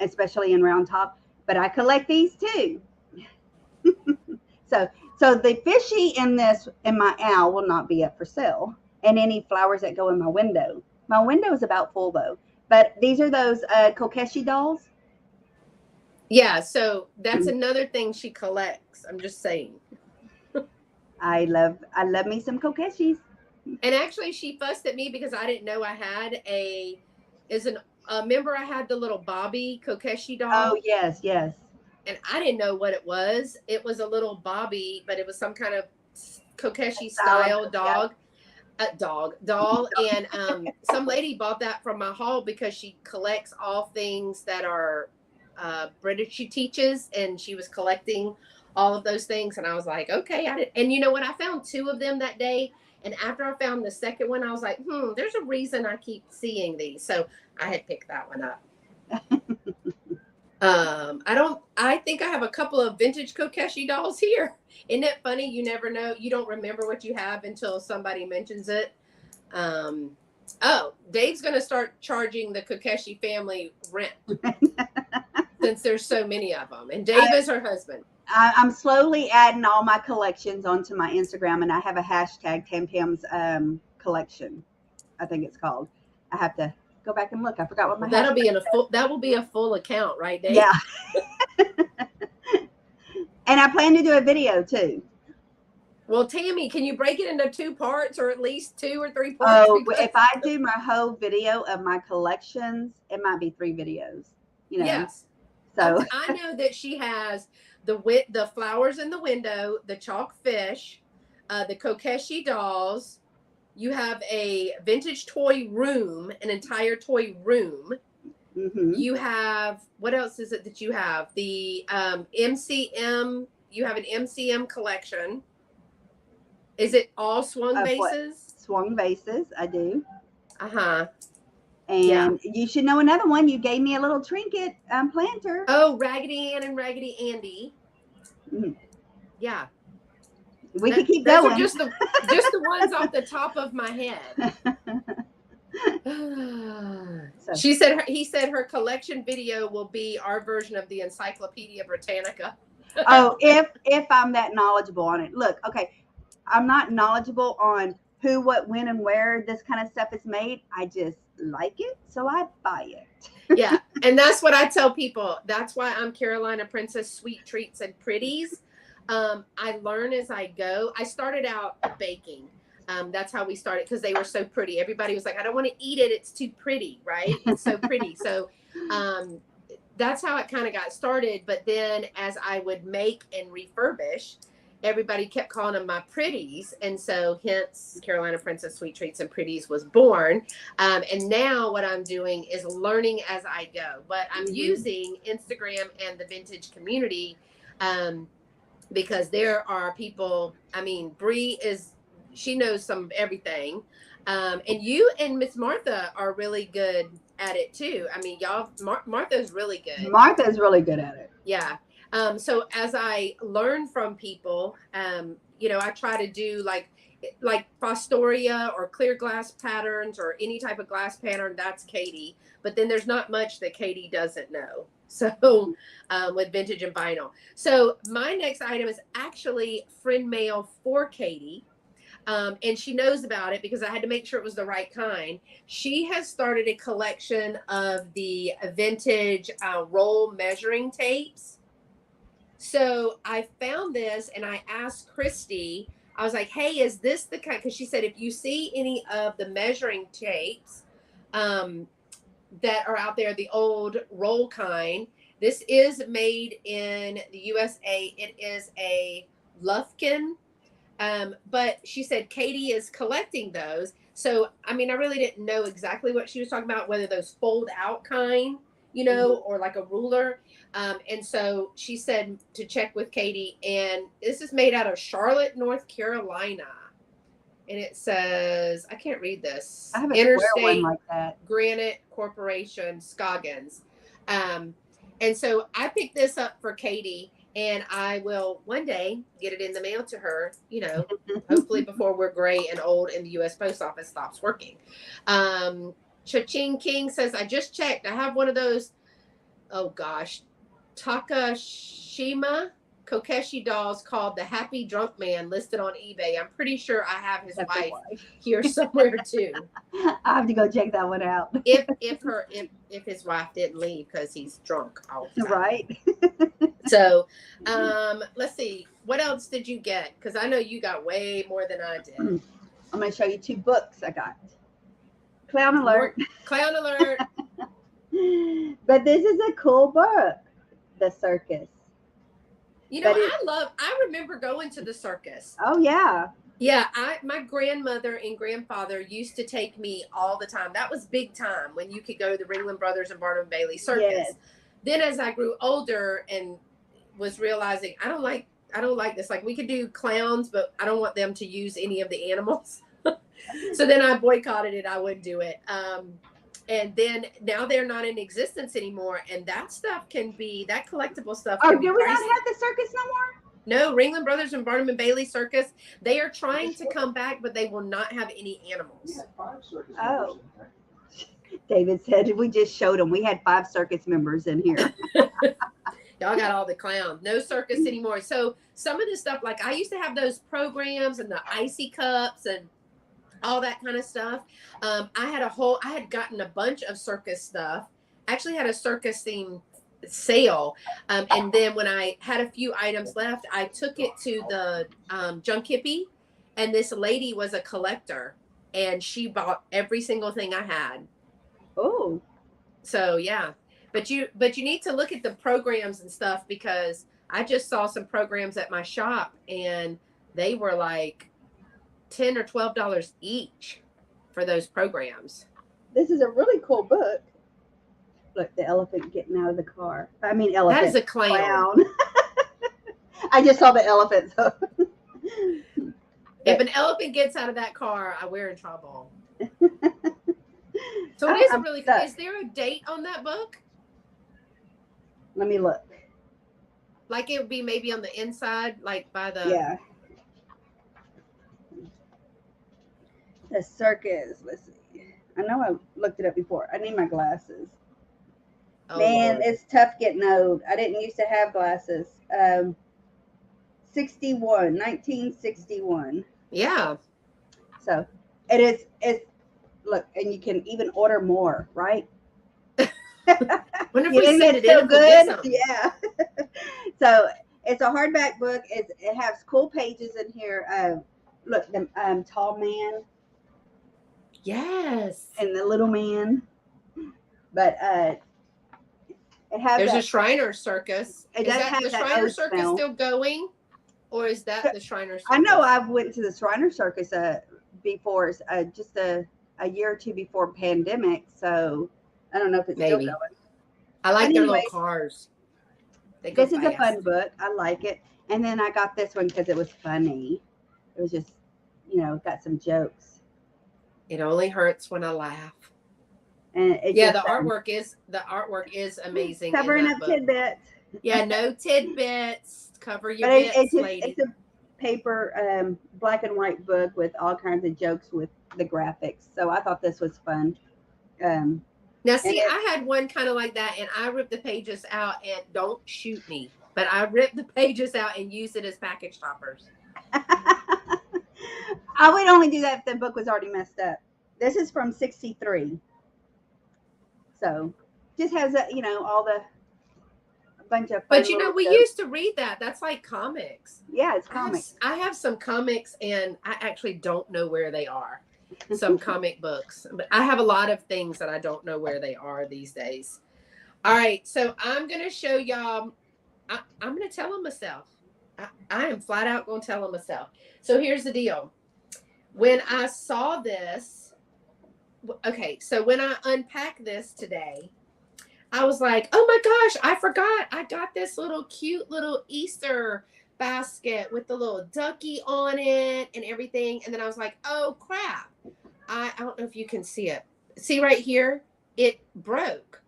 especially in Round Top, but I collect these too. So the fishy in my owl will not be up for sale, and any flowers that go in my window. My window is about full though, but these are those Kokeshi dolls. Yeah, so that's another thing she collects. I'm just saying. I love me some Kokeshis. And actually, she fussed at me because I didn't know I had remember I had the little Bobby Kokeshi doll? Oh, yes. And I didn't know what it was. It was a little Bobby, but it was some kind of Kokeshi Style, style doll, and some lady bought that from my haul because she collects all things that are British. She teaches, and she was collecting all of those things, and I was like, okay. And you know what? I found 2 of them that day, and after I found the second one, I was like, there's a reason I keep seeing these, so I had picked that one up. I think I have a couple of vintage Kokeshi dolls here. Isn't it funny? You never know. You don't remember what you have until somebody mentions it. Dave's going to start charging the Kokeshi family rent since there's so many of them. And Dave is her husband. I'm slowly adding all my collections onto my Instagram, and I have a hashtag Tam-Tam's collection, I think it's called. I have to go back and look. I forgot what my that will be a full account, right, Dave? Yeah. And I plan to do a video too. Well, Tammy, can you break it into 2 parts, or at least 2 or 3 parts? Oh, if I do my whole video of my collections, it might be 3 videos. You know. Yes. So I know that she has the flowers in the window, the chalk fish, the Kokeshi dolls. You have a vintage toy room, an entire toy room. Mm-hmm. You have, what else is it that you have? The MCM, you have an MCM collection. Is it all swung vases? What? Swung vases, I do. Uh-huh. And you should know another one. You gave me a little trinket planter. Oh, Raggedy Ann and Raggedy Andy. Mm-hmm. Yeah. We could keep going. Are just the ones off the top of my head. He said her collection video will be our version of the Encyclopedia Britannica. Oh, if I'm that knowledgeable on it. Look, okay, I'm not knowledgeable on who, what, when, and where this kind of stuff is made. I just like it, so I buy it. Yeah, and that's what I tell people. That's why I'm Carolina Princess Sweet Treats and Pretties. I learn as I go. I started out baking. That's how we started, because they were so pretty. Everybody was like, I don't want to eat it. It's too pretty, right? It's so pretty. So that's how it kind of got started. But then as I would make and refurbish, everybody kept calling them my pretties. And so hence Carolina Princess Sweet Treats and Pretties was born. And now what I'm doing is learning as I go. But I'm using Instagram and the vintage community because there are people, I mean, Bree she knows some of everything. And you and Miss Martha are really good at it too. I mean, y'all, Martha's really good. Martha's really good at it. Yeah. So as I learn from people, I try to do like Fostoria or clear glass patterns or any type of glass pattern. That's Katie. But then there's not much that Katie doesn't know. So with vintage and vinyl. So my next item is actually friend mail for Katie. And she knows about it because I had to make sure it was the right kind. She has started a collection of the vintage roll measuring tapes. So I found this and I asked Christy, I was like, hey, is this the kind? Because she said, if you see any of the measuring tapes that are out there, the old roll kind, this is made in the USA. It is a Lufkin. But she said Katie is collecting those. So, I mean, I really didn't know exactly what she was talking about, whether those fold out kind, or like a ruler. And so she said to check with Katie, and this is made out of Charlotte, North Carolina. And it says, I can't read this. I have a Interstate square one like that. Granite Corporation, Scoggins. And so I picked this up for Katie. And I will one day get it in the mail to her, hopefully before we're gray and old and the U.S. Post Office stops working. Cha-Ching King says, I just checked. I have one of those, oh gosh, Takashima Kokeshi dolls called the Happy Drunk Man listed on eBay. I'm pretty sure I have his wife here somewhere too. I have to go check that one out. If his wife didn't leave because he's drunk all the time. Right. So, let's see. What else did you get? Because I know you got way more than I did. I'm going to show you 2 books I got. Clown alert. Clown alert. But this is a cool book. The Circus. You know, I remember going to the circus. Oh yeah. Yeah, my grandmother and grandfather used to take me all the time. That was big time when you could go to the Ringling Brothers and Barnum and Bailey circus. Yes. Then as I grew older and was realizing I don't like this. Like we could do clowns, but I don't want them to use any of the animals. So then I boycotted it. I wouldn't do it. And then now they're not in existence anymore. And that stuff that collectible stuff. Oh, can do be we not pricey. have the circus no more? No, Ringling Brothers and Barnum and Bailey Circus. They are trying to come back, but they will not have any animals. Oh. David said we just showed them. We had 5 circus members in here. Y'all got all the clowns. No circus anymore. So some of the stuff, like I used to have those programs and the icy cups and all that kind of stuff. I had gotten a bunch of circus stuff. Actually had a circus themed sale. And then when I had a few items left, I took it to the Junk Hippie, and this lady was a collector and she bought every single thing I had. Oh. So yeah. But you need to look at the programs and stuff, because I just saw some programs at my shop and they were like $10 or $12 each for those programs. This is a really cool book. Look, the elephant getting out of the car. I mean, elephant. That is a clown. I just saw the elephant. So. If an elephant gets out of that car, we're in trouble. So it is really cool. Is there a date on that book? Let me look. Like it would be maybe on the inside, like by the... Yeah. The circus. Let's see. I know I looked it up before. I need my glasses. Oh, Man, Lord. it's tough getting old. I didn't used to have glasses. 1961. Yeah. So it's look, and you can even order more, right? Wonder if You we think send it's it in so if we'll get good? some. Yeah. So it's a hardback book. It has cool pages in here. Look, the tall man. Yes. And the little man. But it has There's a Shriner Circus. It is does that have the that Shriner old Circus smell. still going? Or is that the Shriner Circus? I know I've went to the Shriner Circus before, just a year or two before pandemic. So I don't know if it's still going. I like their little cars. This is a fun book. I like it. And then I got this one because it was funny. It was just, got some jokes. It only hurts when I laugh. And the artwork is amazing. Covering up tidbits. Yeah, no tidbits. Cover your bits, ladies. It's a paper, black and white book with all kinds of jokes with the graphics. So I thought this was fun. Now, see, I had one kind of like that, and I ripped the pages out, and don't shoot me, but I ripped the pages out and used it as package toppers. I would only do that if the book was already messed up. This is from 1963. So just has all the bunch of fun. But we used to read that. That's like comics. Yeah, it's comics. I have some comics, and I actually don't know where they are. Some comic books, but I have a lot of things that I don't know where they are these days. All right, so I'm gonna show y'all. I'm gonna tell them myself. I am flat out gonna tell them myself. So here's the deal. When I saw this, okay, so when I unpacked this today, I was like, oh my gosh, I forgot. I got this little cute little Easter basket with the little ducky on it and everything. And then I was like, oh crap. I don't know if you can see it. See right here? It broke.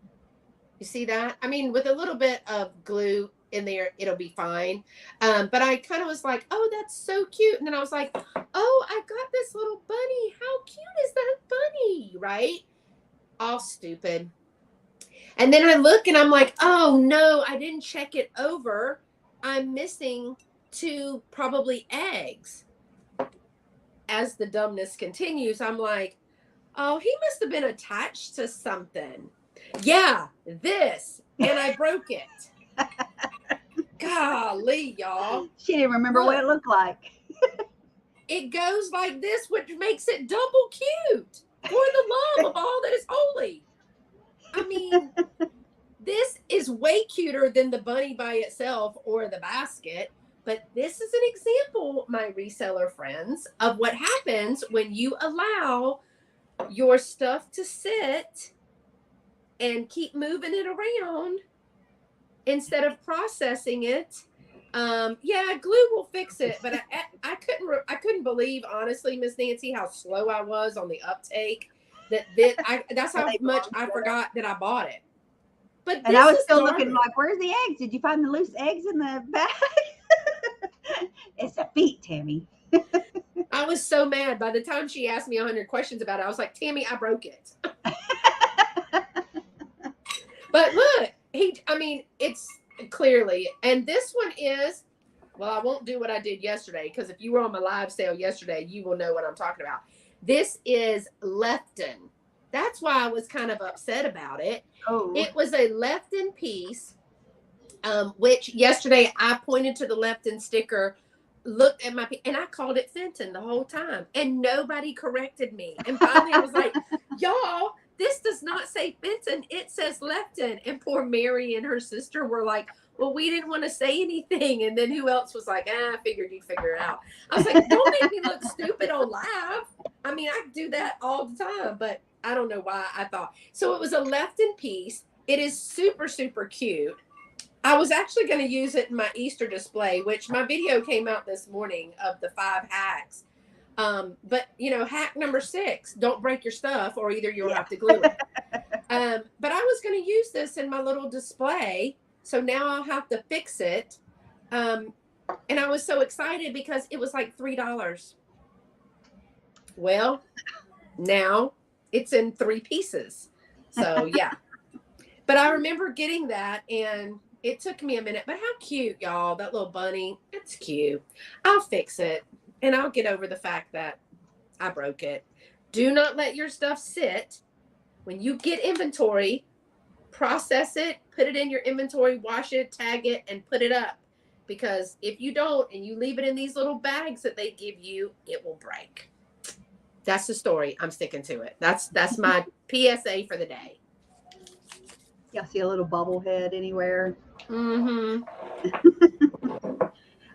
You see that? I mean, with a little bit of glue in there, it'll be fine. But I kind of was like, oh, that's so cute. And then I was like, oh, I got this little bunny. How cute is that bunny? Right? All stupid. And then I look and I'm like, oh no, I didn't check it over. I'm missing 2 probably eggs. As the dumbness continues, I'm like, oh, he must have been attached to something. Yeah, this. And I broke it. Golly, y'all. She didn't remember what it looked like. It goes like this, which makes it double cute. For the love of all that is holy. I mean, this is way cuter than the bunny by itself or the basket. But this is an example, my reseller friends, of what happens when you allow your stuff to sit and keep moving it around instead of processing it. Yeah, glue will fix it, but I couldn't believe, honestly, Miss Nancy, how slow I was on the uptake. That's how much I forgot that I bought it. But and this I was is still garbage. looking like, where's the eggs? Did you find the loose eggs in the bag? It's a feat, Tammy. I was so mad. By the time she asked me 100 questions about it, I was like, Tammy, I broke it. But look, it's clearly, and this one is, well, I won't do what I did yesterday, because if you were on my live sale yesterday, you will know what I'm talking about. This is Lefton. That's why I was kind of upset about it. Oh. It was a Lefton piece, which yesterday I pointed to the Lefton sticker, looked at and I called it Fenton the whole time, and nobody corrected me. And finally I was like, y'all, this does not say Fenton, it says Lefton. And poor Mary and her sister were like, well, we didn't want to say anything. And then who else was like, I figured you'd figure it out. I was like, don't make me look stupid on live. I mean, I do that all the time, but I don't know why I thought. So it was a Lefton piece. It is super, super cute. I was actually going to use it in my Easter display, which my video came out this morning of the 5 hacks. But, hack number 6, don't break your stuff, or either you'll have to glue it. But I was going to use this in my little display, so now I'll have to fix it. And I was so excited because it was like $3. Well, now it's in 3 pieces. So, yeah. But I remember getting that, and it took me a minute. But how cute, y'all, that little bunny. It's cute. I'll fix it, and I'll get over the fact that I broke it. Do not let your stuff sit. When you get inventory, process it, put it in your inventory, wash it, tag it, and put it up. Because if you don't, and you leave it in these little bags that they give you, it will break. That's the story. I'm sticking to it. That's my PSA for the day. Y'all see a little bubble head anywhere? Mm-hmm.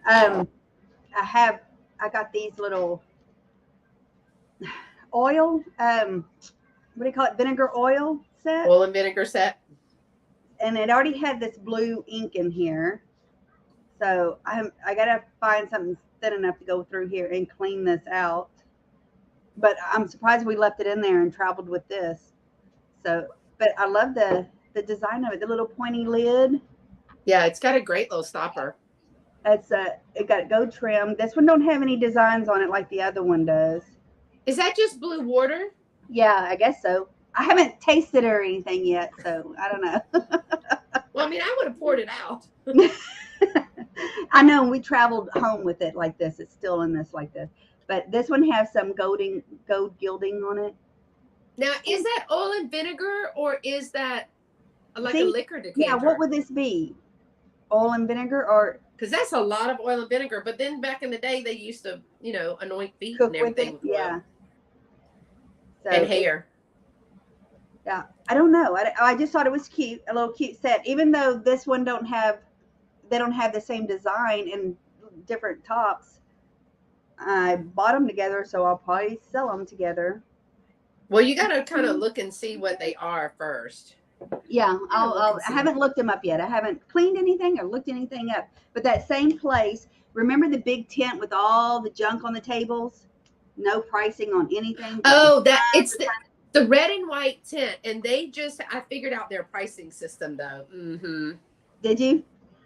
I got these little oil, what do you call it? Vinegar oil set. Oil and vinegar set. And it already had this blue ink in here. So I gotta find something thin enough to go through here and clean this out. But I'm surprised we left it in there and traveled with this. So, but I love the design of it, the little pointy lid. Yeah, it's got a great little stopper. It got gold trim. This one don't have any designs on it like the other one does. Is that just blue water? Yeah, I guess so. I haven't tasted it or anything yet, so I don't know. Well, I mean, I would have poured it out. I know, we traveled home with it like this. It's still in this like this. But this one has some gold gilding on it. Now, is that oil and vinegar, or is that like a liquor decanter? Yeah, what would this be? Oil and vinegar, or? Because that's a lot of oil and vinegar. But then back in the day, they used to, anoint feet Cook and everything. With it. Yeah. So, and hair. Yeah, I don't know. I just thought it was cute, a little cute set. Even though this one don't have the same design and different tops. I bought them together, so I'll probably sell them together. Well, you got to kind of look and see what they are first. Yeah, I haven't looked them up yet. I haven't cleaned anything or looked anything up. But that same place, remember the big tent with all the junk on the tables? No pricing on anything. Oh, it's the red and white tent, and I figured out their pricing system though. Mm-hmm. Did you?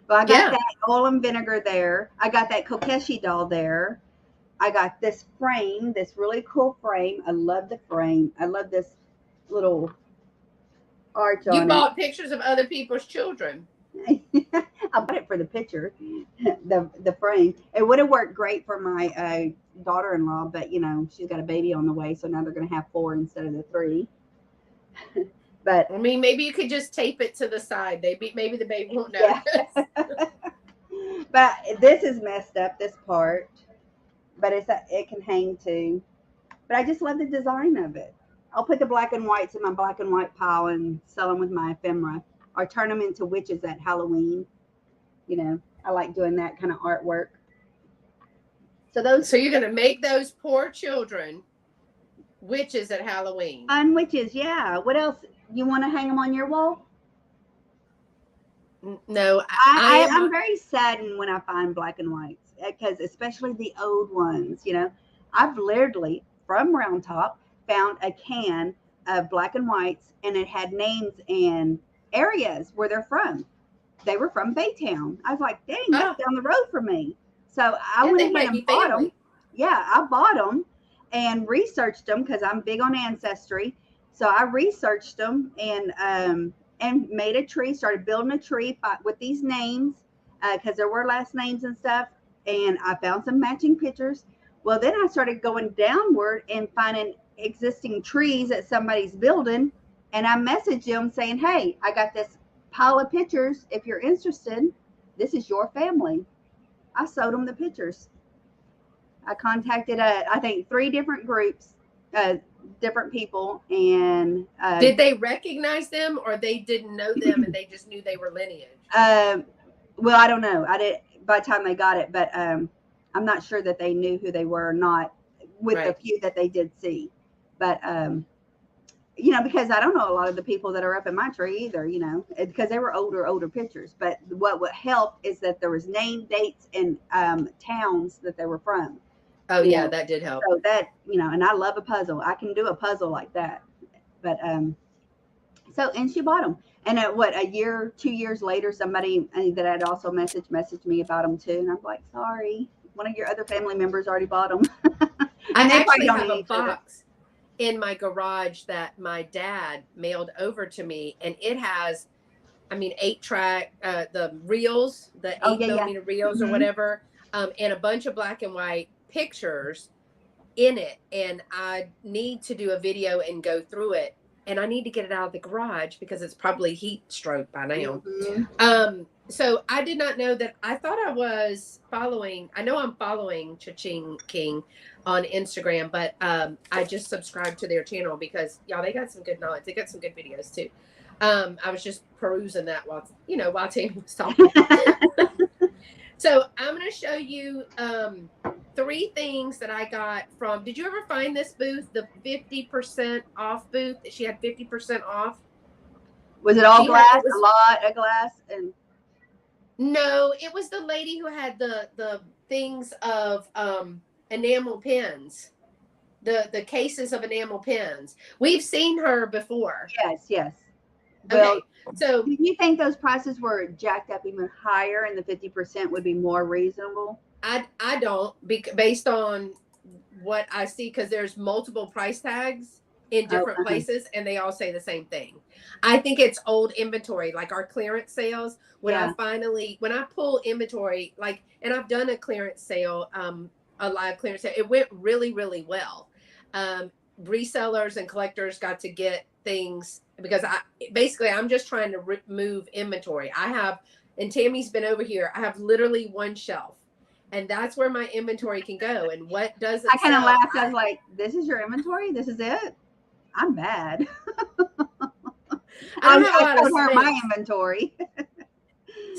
Well, I got that oil and vinegar there. I got that Kokeshi doll there. I got this frame, this really cool frame. I love the frame. I love this little arch on it. You bought pictures of other people's children. I bought it for the picture, the frame. It would have worked great for my daughter-in-law, but she's got a baby on the way, so now they're going to have 4 instead of the 3. But I mean, maybe you could just tape it to the side. Maybe the baby won't notice. Yeah. But this is messed up, this part. But it can hang too. But I just love the design of it. I'll put the black and whites in my black and white pile and sell them with my ephemera or turn them into witches at Halloween. You know, I like doing that kind of artwork. So you're going to make those poor children witches at Halloween. Fun witches, yeah. What else? You want to hang them on your wall? No, I'm very saddened when I find black and whites, because especially the old ones, you know. I've literally from Round Top found a can of black and whites, and it had names and areas where they're from. They were from Baytown. I was like, dang, that's down the road from me. So I went ahead and bought them. Yeah, I bought them and researched them because I'm big on ancestry. So I researched them and made a tree, started building a tree with these names because there were last names and stuff. And I found some matching pictures. Well, then I started going downward and finding existing trees at somebody's building. And I messaged them saying, hey, I got this pile of pictures. If you're interested, this is your family. I sold them the pictures. I contacted, I think, 3 different groups, different people. And did they recognize them, or they didn't know them and they just knew they were lineage? Well, I don't know. I did by the time they got it, but I'm not sure that they knew who they were or not with the few that they did see. But you know, because I don't know a lot of the people that are up in my tree either, you know, because they were older pictures. But what would help is that there was name, dates, and towns that they were from. Oh, yeah, that did help. So that, you know, and I love a puzzle. I can do a puzzle like that. But so, and she bought them. And a year, 2 years later, somebody that I'd also messaged me about them too. And I'm like, sorry, one of your other family members already bought them. I actually have a box in my garage that my dad mailed over to me, and it has, I mean, 8-track, the reels, the 8mm reels or whatever, and a bunch of black and white pictures in it. And I need to do a video and go through it, and I need to get it out of the garage because it's probably heat stroke by now. So I did not know that. I thought I was following, I know I'm following Cha-Ching King on Instagram, but I just subscribed to their channel because, y'all, they got some good knowledge. They got some good videos too. I was just perusing that while Tammy was talking. So I'm going to show you 3 things that I got from, did you ever find this booth, the 50% off booth? She had 50% off. Was it all glass? A lot of glass? And no, it was the lady who had the things of enamel pens, the cases of enamel pens. We've seen her before. Yes. Well, okay, so do you think those prices were jacked up even higher and the 50% would be more reasonable? I don't, based on what I see, because there's multiple price tags in different places and they all say the same thing. I think it's old inventory, like our clearance sales. When I pull inventory, like, and I've done a clearance sale, a live clearance sale, it went really, really well. Resellers and collectors got to get things because I'm just trying to remove inventory. And Tammy's been over here, I have literally 1 shelf. And that's where my inventory can go. And what doesn't, I kind of laughed. I was like, this is your inventory? This is it? I'm bad. I don't have a lot of space. My inventory.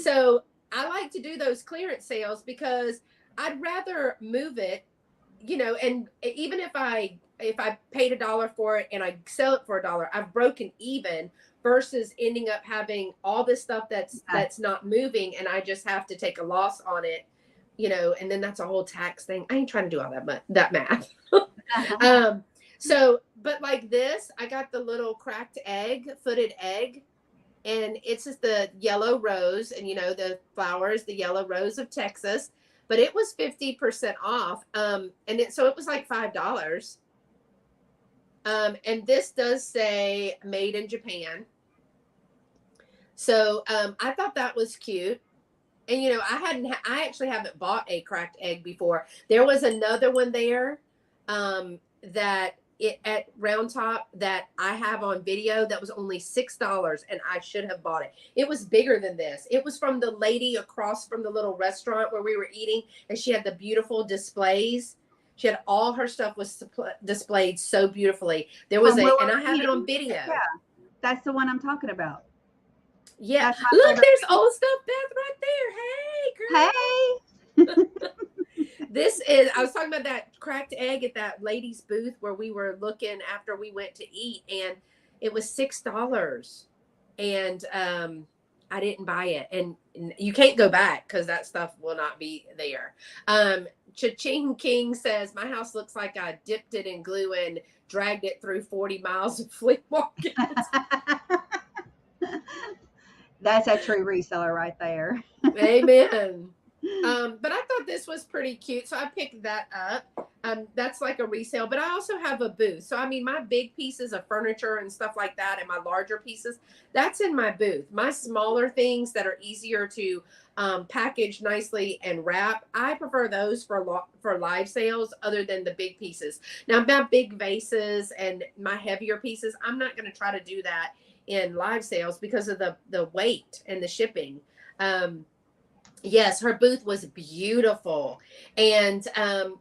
So I like to do those clearance sales because I'd rather move it, and even if I paid $1 for it and I sell it for $1, I've broken even versus ending up having all this stuff that's not moving and I just have to take a loss on it, and then that's a whole tax thing. I ain't trying to do all that math. So, but like this, I got the little footed egg, and it's just the yellow rose, and the flowers, the yellow rose of Texas, but it was 50% off. So it was like $5. And this does say made in Japan. So, I thought that was cute. And, I actually haven't bought a cracked egg before. There was another one there, at Round Top that I have on video that was only $6, and I should have bought it. It was bigger than this. It was from the lady across from the little restaurant where we were eating, and she had the beautiful displays. She had all her stuff was displayed so beautifully. There was and I have it on video. Yeah, that's the one I'm talking about. Yeah. That's my Look, favorite. there's old stuff Beth right there. Hey, girl. Hey. This is, I was talking about that cracked egg at that lady's booth where we were looking after we went to eat, and it was $6. And I didn't buy it. And you can't go back because that stuff will not be there. Cha-Ching King says, my house looks like I dipped it in glue and dragged it through 40 miles of flea market. That's a true reseller right there. Amen. But I thought this was pretty cute, so I picked that up. That's like a resale, but I also have a booth. So I mean, my big pieces of furniture and stuff like that, and my larger pieces, that's in my booth. My smaller things that are easier to package nicely and wrap, I prefer those for live sales, other than the big pieces. Now, my big vases and my heavier pieces, I'm not going to try to do that in live sales because of the weight and the shipping. Yes, her booth was beautiful. And,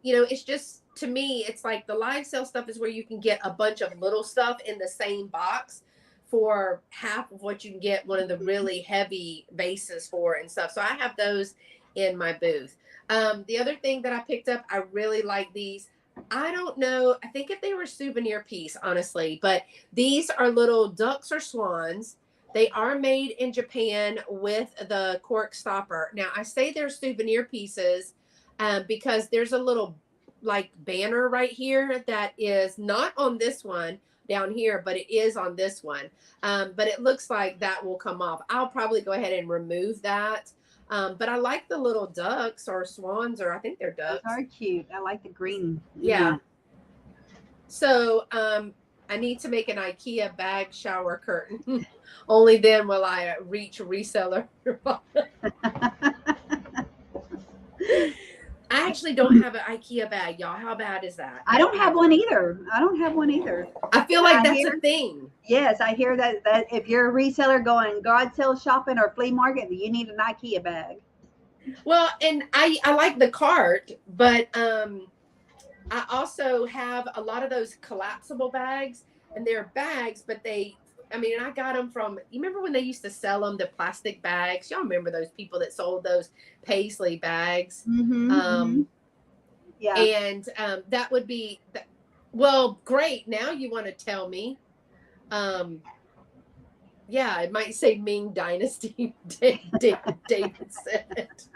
it's just, to me, it's like the live sale stuff is where you can get a bunch of little stuff in the same box for half of what you can get one of the really heavy vases for and stuff. So I have those in my booth. The other thing that I picked up, I really like these. I don't know. I think if they were a souvenir piece, honestly, but these are little ducks or swans. They are made in Japan with the cork stopper. Now, I say they're souvenir pieces because there's a little like banner right here that is not on this one down here, but it is on this one. But it looks like that will come off. I'll probably go ahead and remove that. But I like the little ducks or swans, or I think they're ducks. Those are cute. I like the green. Yeah. So I need to make an IKEA bag shower curtain. Only then will I reach reseller. I actually don't have an IKEA bag, y'all. How bad is that? I don't have one either. I feel like that's a thing. Yes, I hear that if you're a reseller going garage sale shopping or flea market, you need an IKEA bag. Well, and I like the cart, but I also have a lot of those collapsible bags, and they're bags, but I got them from, you remember when they used to sell them, the plastic bags? Y'all remember those people that sold those Paisley bags? Mm-hmm, yeah. And that would be, well, great. Now you want to tell me. Yeah, it might say Ming Dynasty. David said it.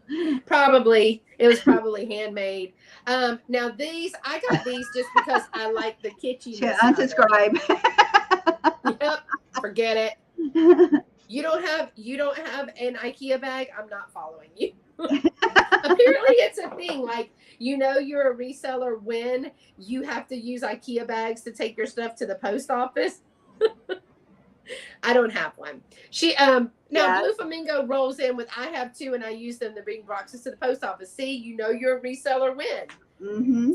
It was probably handmade. Now I got these just because I like the kitschiness. Unsubscribe. Yep, forget it. You don't have an IKEA bag, I'm not following you. Apparently it's a thing. Like, you're a reseller when you have to use IKEA bags to take your stuff to the post office. I don't have one. Now Blue Flamingo rolls in with, I have two and I use them to bring boxes to the post office. See, you're a reseller when.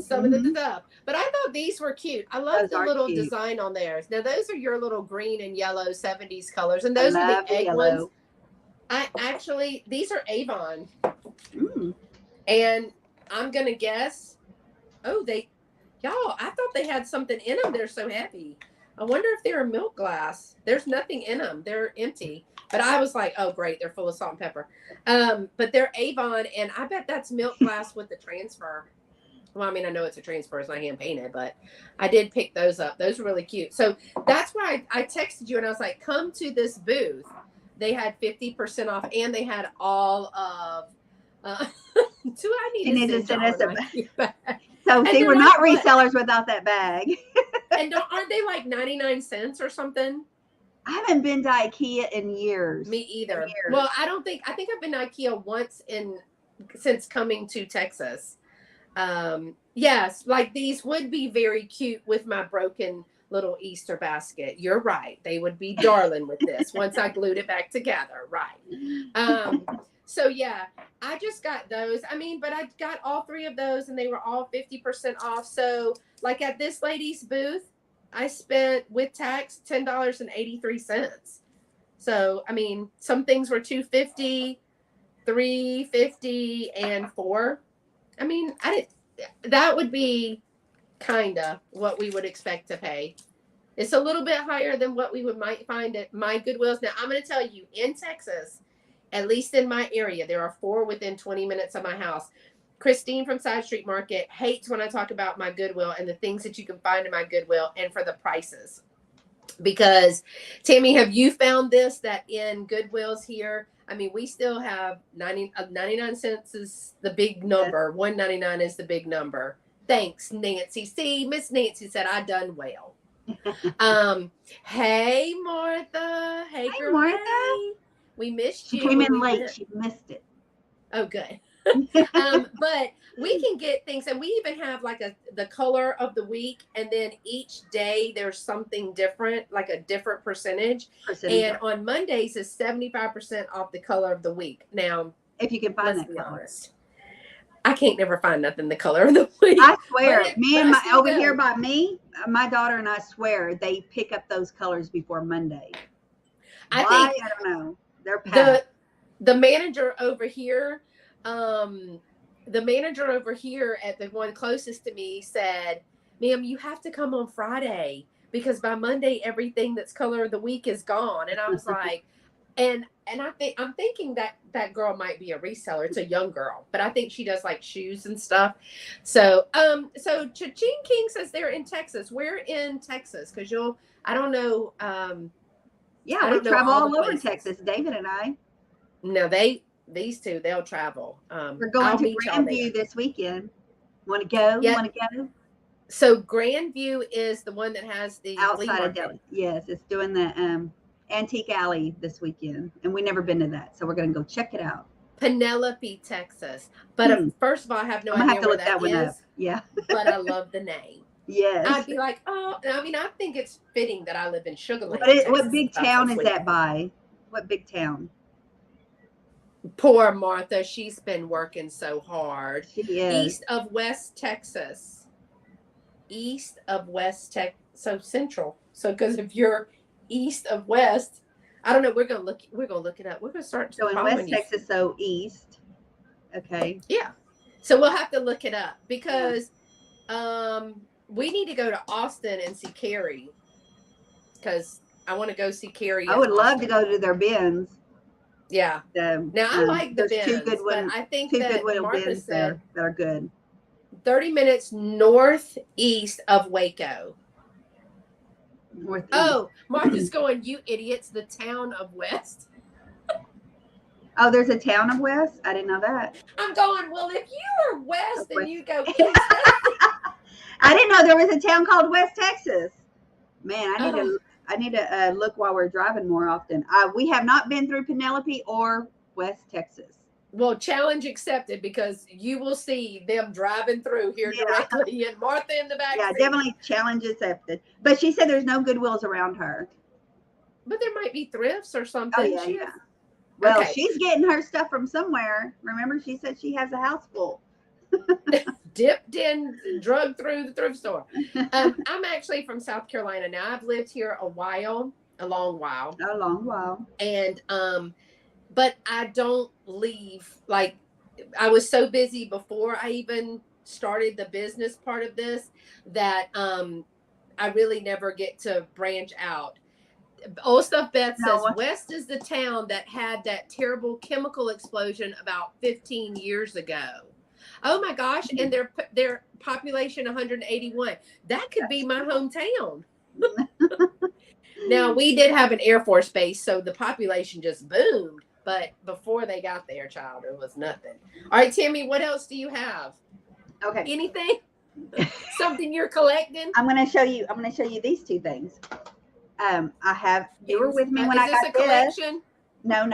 Some of the stuff. But I thought these were cute. I love the little design on theirs. Now those are your little green and yellow 70s colors. And those are the egg ones. These are Avon. And I'm gonna guess, I thought they had something in them. They're so heavy. I wonder if they're a milk glass. There's nothing in them. They're empty. But I was like, oh, great. They're full of salt and pepper. But they're Avon, and I bet that's milk glass with the transfer. Well, I mean, I know it's a transfer. It's not hand painted, but I did pick those up. Those are really cute. So that's why I texted you, and I was like, come to this booth. They had 50% off, and they had all of do I need to send us a bag? So see, we're not resellers without that bag. And aren't they like 99 cents or something? I haven't been to IKEA in years. Me either. Well, I think I've been to IKEA once since coming to Texas. Yes, like these would be very cute with my broken little Easter basket. You're right. They would be darling with this once I glued it back together. Right. So yeah, I just got those. But I got all three of those and they were all 50% off. So like at this lady's booth, I spent with tax $10.83. So, some things were $2.50, $3.50, and $4. That would be kind of what we would expect to pay. It's a little bit higher than what we might find at my Goodwills. Now, I'm going to tell you, in Texas, at least in my area, there are 4 within 20 minutes of my house. Christine from Side Street Market hates when I talk about my Goodwill and the things that you can find in my Goodwill and for the prices. Because, Tammy, have you found this, that in Goodwills here, I mean, we still have 99 cents is the big number. $1.99 is the big number. Thanks, Nancy. See, Miss Nancy said I done well. Hey, Martha. Hey, girl. Martha. Hey. We missed you. She came in late. She missed it. Oh, good. But we can get things, and we even have like the color of the week, and then each day there's something different, like a different percentage. And on Mondays is 75% off the color of the week. Now, if you can find let's that be color. honest, I can't never find nothing the color of the week. I swear, over here by me, my daughter and I swear they pick up those colors before Monday. I don't know. They're packed. The manager over here. The manager over here at the one closest to me said, "Ma'am, you have to come on Friday because by Monday everything that's color of the week is gone." And I was like, and I'm thinking that girl might be a reseller. It's a young girl, but I think she does like shoes and stuff. So Cha-Ching King says they're in Texas. We're in Texas because I don't know. Yeah, we travel all over Texas, David and I. No, these two, they'll travel. We're going to Grandview this weekend. Want to go? Yeah. Want to go? So Grandview is the one that has the outside of Delhi. Yes, it's doing the Antique Alley this weekend, and we've never been to that, so we're going to go check it out. Penelope, Texas. But first of all, I have no idea where that is. Yeah, but I love the name. Yes, I'd be like, oh, I mean, I think it's fitting that I live in Sugar Land. What big town is that by? What big town? Poor Martha, she's been working so hard. She is. East of West Texas. East of West Texas. So central. So because if you're east of West, I don't know. We're gonna look it up. We're gonna start. So in West Texas, so east. Okay. Yeah. So we'll have to look it up because we need to go to Austin and see Carrie because I want to go see Carrie. I would love to go to their bins. Yeah. Now I like the bins, two good ones. I think two that good Martha bins said that are good. 30 minutes northeast of Waco. Northeast. Oh, Martha's going, you idiots, the town of West. Oh, there's a town of West? I didn't know that. I'm going, well, if you are West and you go East. I didn't know there was a town called West Texas. Man, I need to look while we're driving more often. We have not been through Penelope or West Texas. Well, challenge accepted because you will see them driving through here directly and Martha in the back. Yeah, definitely challenge accepted. But she said there's no Goodwills around her. But there might be thrifts or something. Oh, yeah. Well, she's getting her stuff from somewhere. Remember, she said she has a house full. Dipped in, drugged through the thrift store. I'm actually from South Carolina now. I've lived here a long while. And but I don't leave. Like, I was so busy before I even started the business part of this that I really never get to branch out. Old Stuff Beth says West is the town that had that terrible chemical explosion about 15 years ago. Oh my gosh, and their population 181. That could be my hometown. Now, we did have an Air Force base, so the population just boomed. But before they got there, child, it was nothing. All right, Tammy, what else do you have? Okay. Anything? Something you're collecting? I'm going to show you these two things. I have. You were with me when I got this. Is this a collection? No,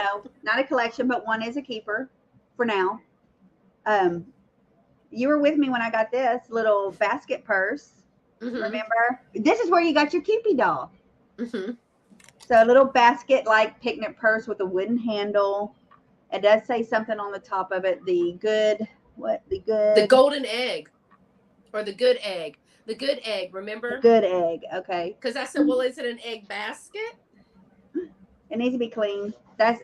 not a collection, but one is a keeper for now. You were with me when I got this little basket purse. Mm-hmm. Remember? This is where you got your Cupid doll. Mm-hmm. So a little basket-like picnic purse with a wooden handle. It does say something on the top of it. The golden egg, or the good egg. The good egg. Remember? The good egg. Okay. Because I said, well, is it an egg basket? It needs to be cleaned. That's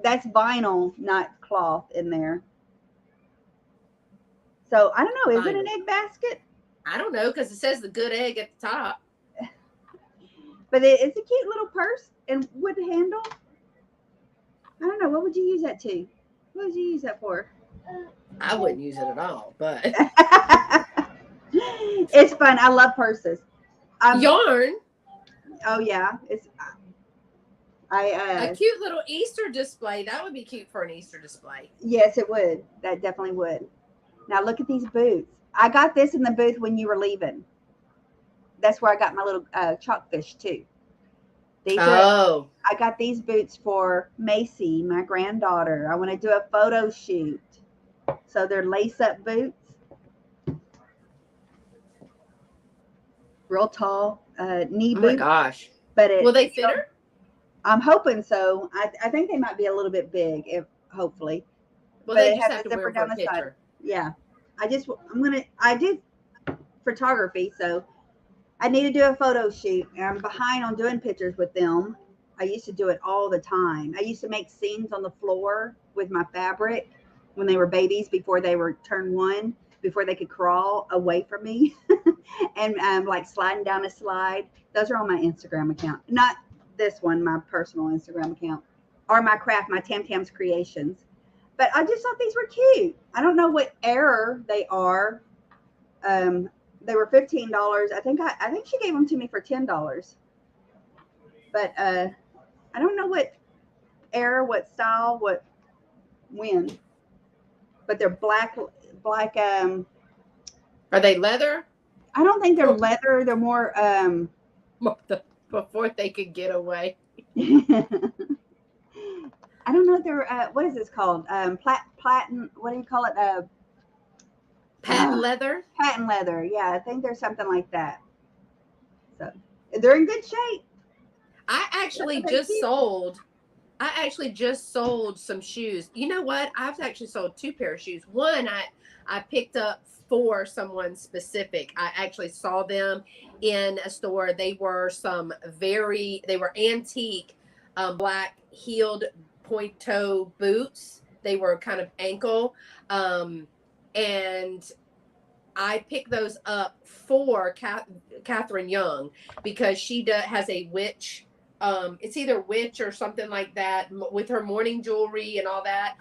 vinyl, not cloth in there. So I don't know. Is it an egg basket? I don't know because it says the good egg at the top. But it's a cute little purse and wood handle. I don't know. What would you use that to? What would you use that for? I wouldn't use it at all, but It's fun. I love purses. Yarn. Oh yeah, it's. A cute little Easter display. That would be cute for an Easter display. Yes, it would. That definitely would. Now look at these boots. I got this in the booth when you were leaving. That's where I got my little chalkfish too. I got these boots for Macy, my granddaughter. I want to do a photo shoot. So they're lace-up boots. Real tall knee boots. Oh my gosh. But will they fit her? I'm hoping so. I think they might be a little bit big, hopefully. Well, they just have to wear down the picture. Side. Yeah. I did photography, so I need to do a photo shoot. I'm behind on doing pictures with them. I used to do it all the time. I used to make scenes on the floor with my fabric when they were babies, before they were turned 1, before they could crawl away from me, and like sliding down a slide. Those are on my Instagram account. Not this one, my personal Instagram account, or my craft, my Tam Tam's Creations. But I just thought these were cute. I don't know what error they are. They were $15. I think she gave them to me for $10. But I don't know what era, what style, when. But they're black. Are they leather? I don't think they're leather. They're more before they could get away. I don't know if they're what is this called? Platin. What do you call it? Patent leather. Patent leather. Yeah, I think there's something like that. So they're in good shape. I actually just sold some shoes. You know what? I've actually sold 2 pair of shoes. One I picked up for someone specific. I actually saw them in a store. They were antique black heeled point toe boots. They were kind of ankle. And I picked those up for Catherine Young, because she has a witch. It's either witch or something like that, with her morning jewelry and all that.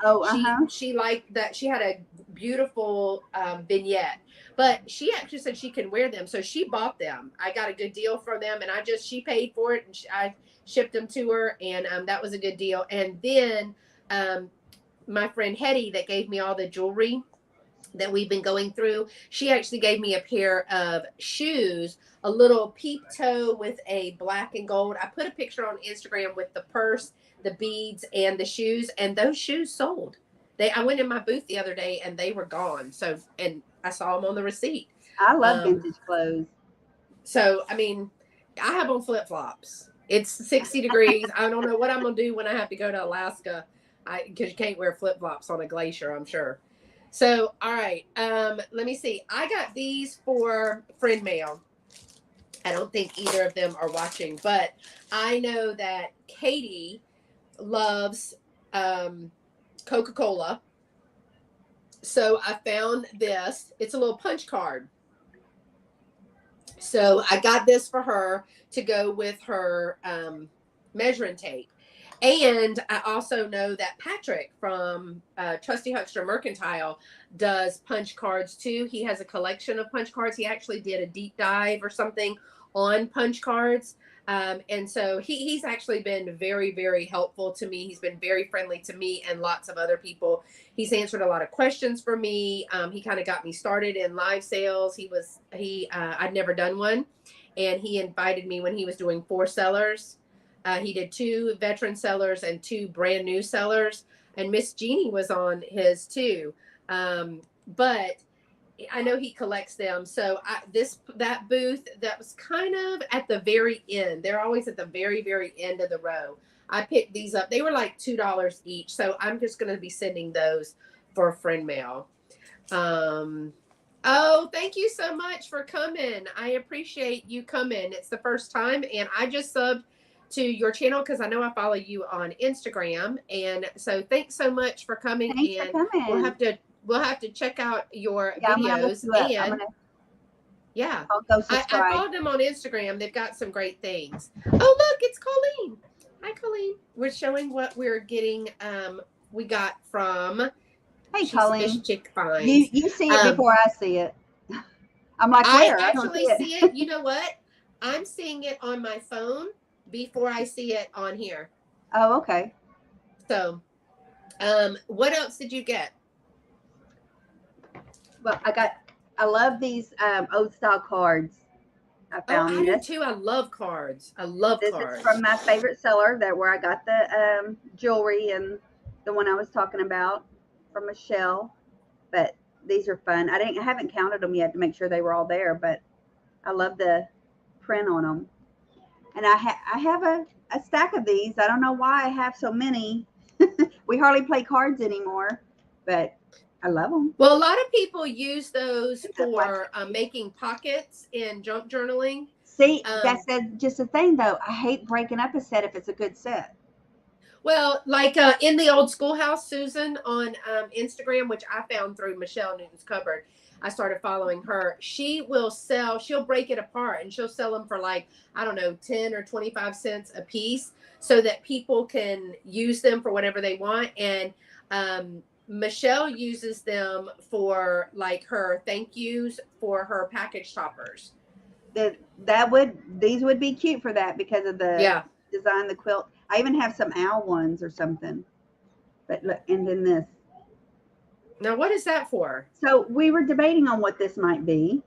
She liked that. She had a beautiful vignette, but she actually said she can wear them, so she bought them. I got a good deal for them, and she paid for it, and I shipped them to her, and that was a good deal. And then my friend Hetty, that gave me all the jewelry that we've been going through, she actually gave me a pair of shoes, a little peep toe with a black and gold. I put a picture on Instagram with the purse, the beads, and the shoes, and those shoes sold. I went in my booth the other day and they were gone. So, and I saw them on the receipt. I love vintage clothes. So, I mean, I have on flip-flops. It's 60 degrees. I don't know what I'm going to do when I have to go to Alaska, because you can't wear flip-flops on a glacier, I'm sure. So, all right. Let me see. I got these for friend mail. I don't think either of them are watching, but I know that Katie loves Coca-Cola. So I found this. It's a little punch card. So I got this for her to go with her measuring tape. And I also know that Patrick from Trusty Huckster Mercantile does punch cards too. He has a collection of punch cards. He actually did a deep dive or something on punch cards. And so he's actually been very, very helpful to me. He's been very friendly to me and lots of other people. He's answered a lot of questions for me. He kind of got me started in live sales. I'd never done one. And he invited me when he was doing 4 sellers. He did 2 veteran sellers and 2 brand new sellers, and Miss Jeannie was on his too. But I know he collects them. So that booth, that was kind of at the very end. They're always at the very, very end of the row. I picked these up. They were like $2 each. So I'm just going to be sending those for friend mail. Oh, thank you so much for coming. I appreciate you coming. It's the first time, and I just subbed to your channel because I know I follow you on Instagram, and so thanks so much for coming. Thanks for coming. We'll have to check out your videos. Yeah. I'll go I subscribe. followed them on Instagram. They've got some great things. Oh, look, it's Colleen. Hi, Colleen. We're showing what we're getting. We got from. Hey, She says Colleen. Chick Finds. You see it before I see it. I'm like, I where? I don't actually see it. You know what? I'm seeing it on my phone before I see it on here. Oh, okay. So, what else did you get? Well, I love these old style cards. I found I do this. too. I love cards. I love This cards. is from my favorite seller, that where I got the jewelry and the one I was talking about from Michelle. But these are fun. I haven't counted them yet to make sure they were all there, but I love the print on them. And I have a stack of these. I don't know why I have so many. We hardly play cards anymore, but I love them. Well, a lot of people use those It's a for plastic. making pockets in junk journaling. See, that's just a thing though. I hate breaking up a set if it's a good set. Well, like in the old schoolhouse, Susan on Instagram, which I found through Michelle Newton's Cupboard. I started following her. She'll break it apart and she'll sell them for like, I don't know, 10 or 25 cents a piece so that people can use them for whatever they want. And Michelle uses them for like her thank yous for her package toppers. These would be cute for that because of the design, the quilt. I even have some owl ones or something. But look, and then this. Now, what is that for? So we were debating on what this might be.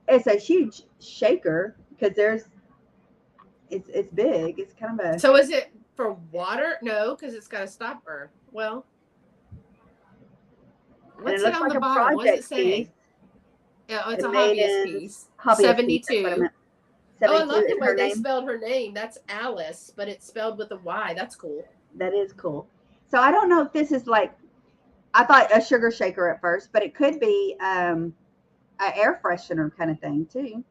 It's a huge shaker because it's big. It's kind of a. So is it for water? No, because it's got a stopper. Well, what's it on the bottom? What does it say? Yeah, it's a hobbyist piece. 72. Oh, I love the way they spelled her name. That's Alice, but it's spelled with a Y. That's cool. That is cool. So I don't know if this is like, I thought a sugar shaker at first, but it could be an air freshener kind of thing too.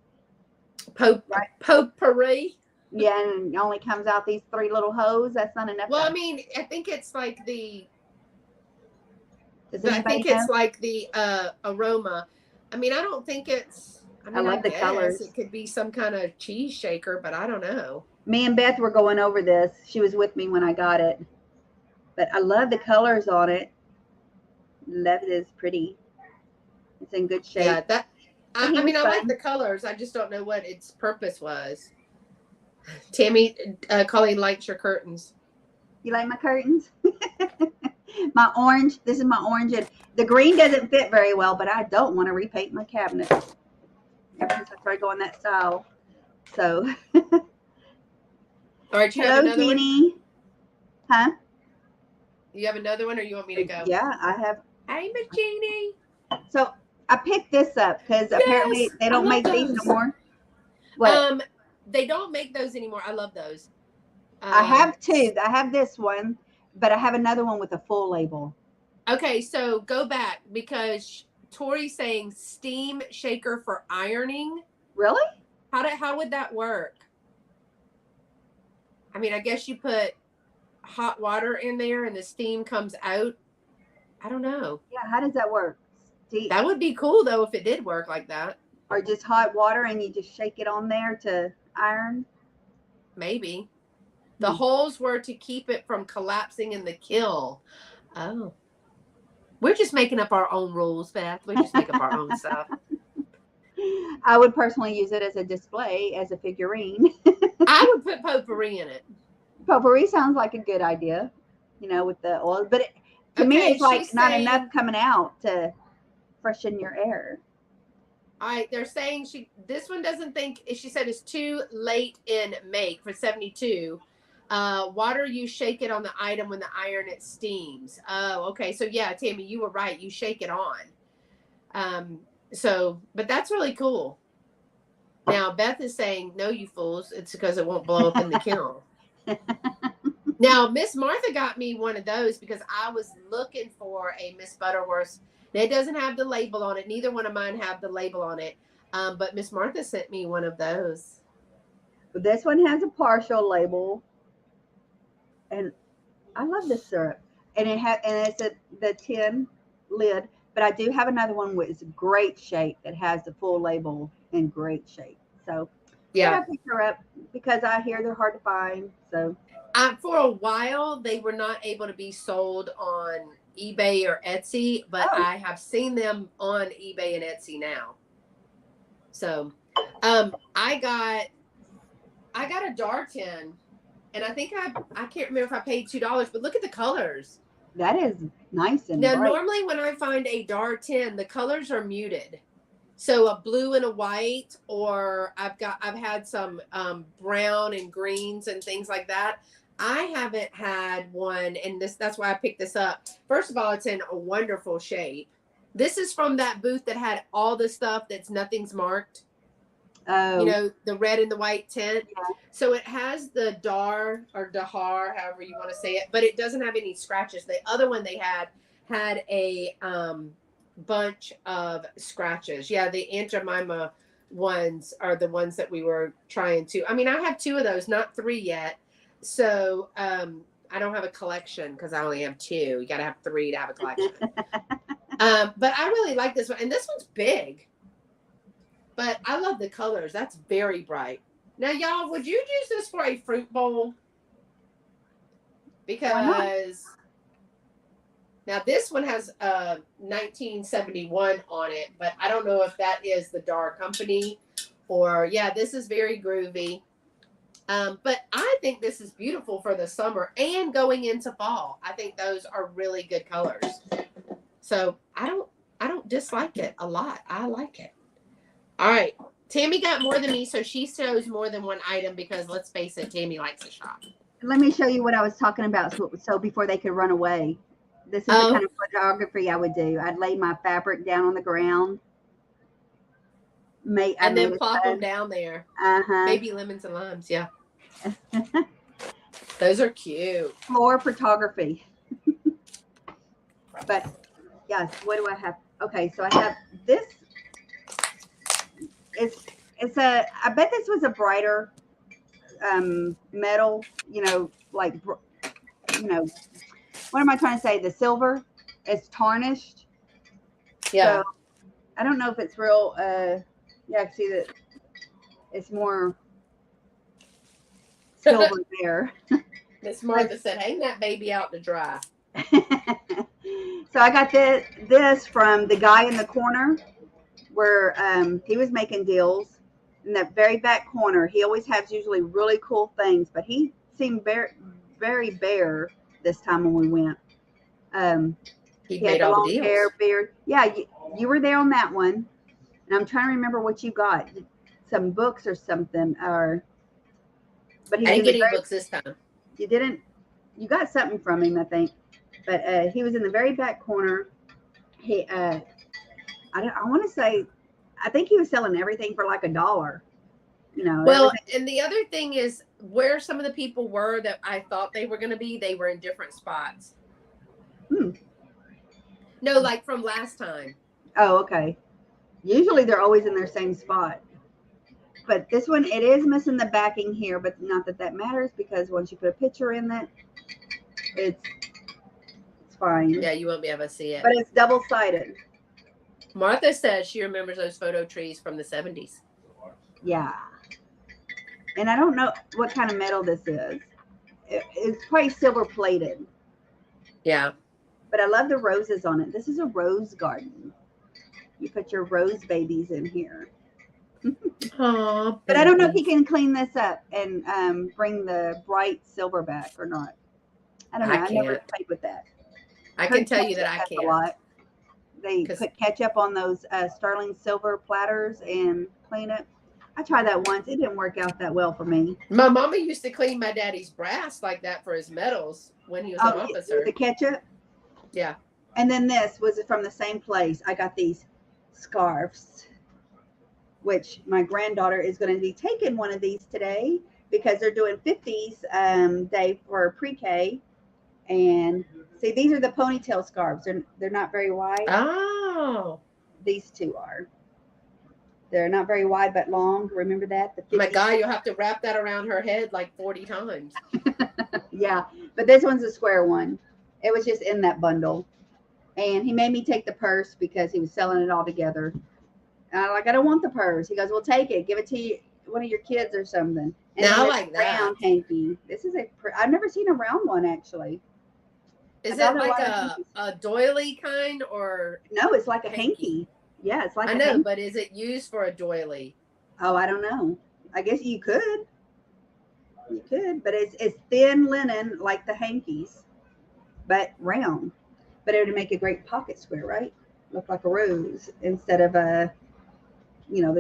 Potpourri. Yeah, and it only comes out these 3 little hose. That's not enough. Well, I mean, I think it's like the. It's like the aroma. I mean, I don't think it's. I love the colors. It could be some kind of cheese shaker, but I don't know. Me and Beth were going over this. She was with me when I got it. But I love the colors on it. Love it. It's pretty. It's in good shape. Yeah, I mean, I like the colors. I just don't know what its purpose was. Tammy, Colleen likes your curtains. You like my curtains? My orange. This is my orange. And the green doesn't fit very well, but I don't want to repaint my cabinet. Ever since I started going that style. So. All right, you have another Jeannie. one? Huh? You have another one, or you want me to go? Yeah, I have. Hey, Miss Jeannie. So I picked this up because apparently they don't make these no more. What? They don't make those anymore. I love those. I have 2. I have this one, but I have another one with a full label. Okay, so go back because Tori's saying steam shaker for ironing. Really? How would that work? I mean, I guess you put hot water in there and the steam comes out. I don't know. Yeah, how does that work? That would be cool though if it did work like that. Or just hot water and you just shake it on there to iron? Maybe. The holes were to keep it from collapsing in the kiln. Oh. We're just making up our own rules, Beth. We just make up our own stuff. I would personally use it as a display, as a figurine. I would put potpourri in it. Potpourri sounds like a good idea, with the oil. But to me, it's like not enough coming out to freshen your air. All right, they're saying this one doesn't think, she said it's too late in make for 72. Water, you shake it on the item when the iron it steams. Oh, okay. So yeah, Tammy, you were right. You shake it on. But that's really cool. Now Beth is saying, no, you fools. It's because it won't blow up in the kiln. Now, Miss Martha got me one of those because I was looking for a Miss Butterworth. It doesn't have the label on it. Neither one of mine have the label on it. But Miss Martha sent me one of those. This one has a partial label. And I love this syrup. And it's the tin lid. But I do have another one with great shape that has the full label in great shape. So Yeah. I picked her up because I hear they're hard to find. So For a while, they were not able to be sold on eBay or Etsy, but I have seen them on eBay and Etsy now. So, I got a Darton, and I think I can't remember if I paid $2, but look at the colors. that is nice and Now, bright. normally when I find a Darton, the colors are muted. So a blue and a white, or I've had some brown and greens and things like that. I haven't had one, and that's why I picked this up. First of all, it's in a wonderful shape. This is from that booth that had all the stuff that's nothing's marked. Oh, You know, the red and the white tint. yeah. So it has the Dar or Dahar, however you want to say it, but it doesn't have any scratches. The other one they had a bunch of scratches. Yeah, the Aunt Jemima ones are the ones that we were trying to. I mean, I have 2 of those, not 3 yet. So I don't have a collection because I only have 2. You got to have 3 to have a collection. But I really like this one, and this one's big. But I love the colors. That's very bright. Now, y'all, would you use this for a fruit bowl? Because now this one has 1971 on it, but I don't know if that is the Dar Company or, yeah, this is very groovy. But I think this is beautiful for the summer and going into fall. I think those are really good colors. So I don't dislike it a lot. I like it. All right. Tammy got more than me, so she shows more than one item because, let's face it, Tammy likes to shop. Let me show you what I was talking about. So before they could run away, this is the kind of photography I would do. I'd lay my fabric down on the ground. And then plop them down there. Uh-huh. Baby lemons and limes, yeah. Those are cute. Floor photography. But, yes, what do I have? Okay, so I have this. I bet this was a brighter metal, what am I trying to say? The silver is tarnished. Yeah. So I don't know if it's real. Yeah, I can see that it's more silver there. Miss Martha said, hang that baby out to dry. So I got this from the guy in the corner where he was making deals. In that very back corner, he always has usually really cool things, but he seemed very, very bare this time when we went. He had made the all long the deals. hair, beard. Yeah, you were there on that one, and I'm trying to remember what you got. Some books or something, but he I didn't get any books this time. You didn't. You got something from him, I think, but he was in the very back corner. He, I want to say. I think he was selling everything for like $1. Well, and the other thing is where some of the people were that I thought they were going to be, they were in different spots. No, like from last time. Oh, okay. Usually they're always in their same spot. But this one, it is missing the backing here, but not that matters because once you put a picture in that, it's fine. Yeah, you won't be able to see it. But it's double-sided. Martha says she remembers those photo trees from the 70s. Yeah. And I don't know what kind of metal this is. It's probably silver plated. Yeah. But I love the roses on it. This is a rose garden. You put your rose babies in here. Aww, but I don't know if he can clean this up and bring the bright silver back or not. I don't know. I never played with that. I can tell you that I can't. A lot. They put ketchup on those sterling silver platters and clean it. I tried that once. It didn't work out that well for me. My mama used to clean my daddy's brass like that for his medals when he was an officer. The ketchup? Yeah. And then this was from the same place. I got these scarves, which my granddaughter is going to be taking one of these today because they're doing 50s day for pre-K. And see, these are the ponytail scarves. They're not very wide. Oh. These two are. They're not very wide, but long. Remember that? My God, you'll have to wrap that around her head like 40 times. Yeah, but this one's a square one. It was just in that bundle. And he made me take the purse because he was selling it all together. And I'm like, I don't want the purse. He goes, well, take it. Give it to one of your kids or something. And Now, then I this like that. round hanky. This is I've never seen a round one, actually. Is it like a doily kind or? No, it's like a hanky. Yeah, it's like I know, but is it used for a doily? Oh, I don't know. I guess you could. You could, but it's thin linen like the hankies, but round. But it would make a great pocket square, right? Look like a rose instead of the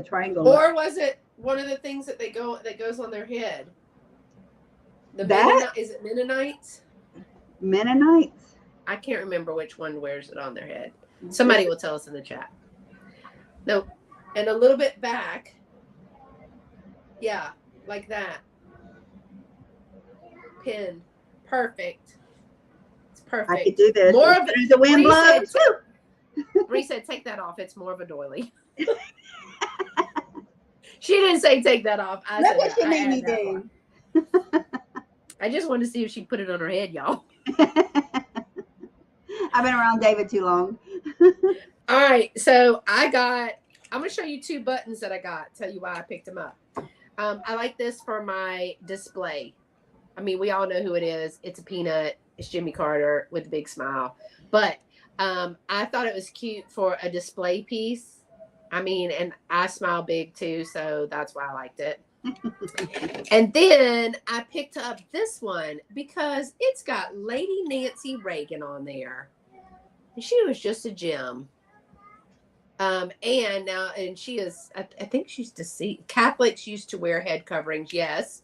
triangle. Or was it one of the things that goes on their head? Is it Mennonites? Mennonites? I can't remember which one wears it on their head. Somebody will tell us in the chat. No, and a little bit back. Yeah, like that. Pin. Perfect. It's perfect. I could do this. More of the wind blows. Bree said, take that off. It's more of a doily. She didn't say take that off. That's what she made me do. I just wanted to see if she put it on her head, y'all. I've been around David too long. All right. So I'm going to show you 2 buttons that I got. Tell you why I picked them up. I like this for my display. I mean, we all know who it is. It's a peanut. It's Jimmy Carter with a big smile. But I thought it was cute for a display piece. I mean, and I smile big too, so that's why I liked it. And then I picked up this one because it's got Lady Nancy Reagan on there. And she was just a gem. And she is, I think she's deceased. Catholics used to wear head coverings, yes.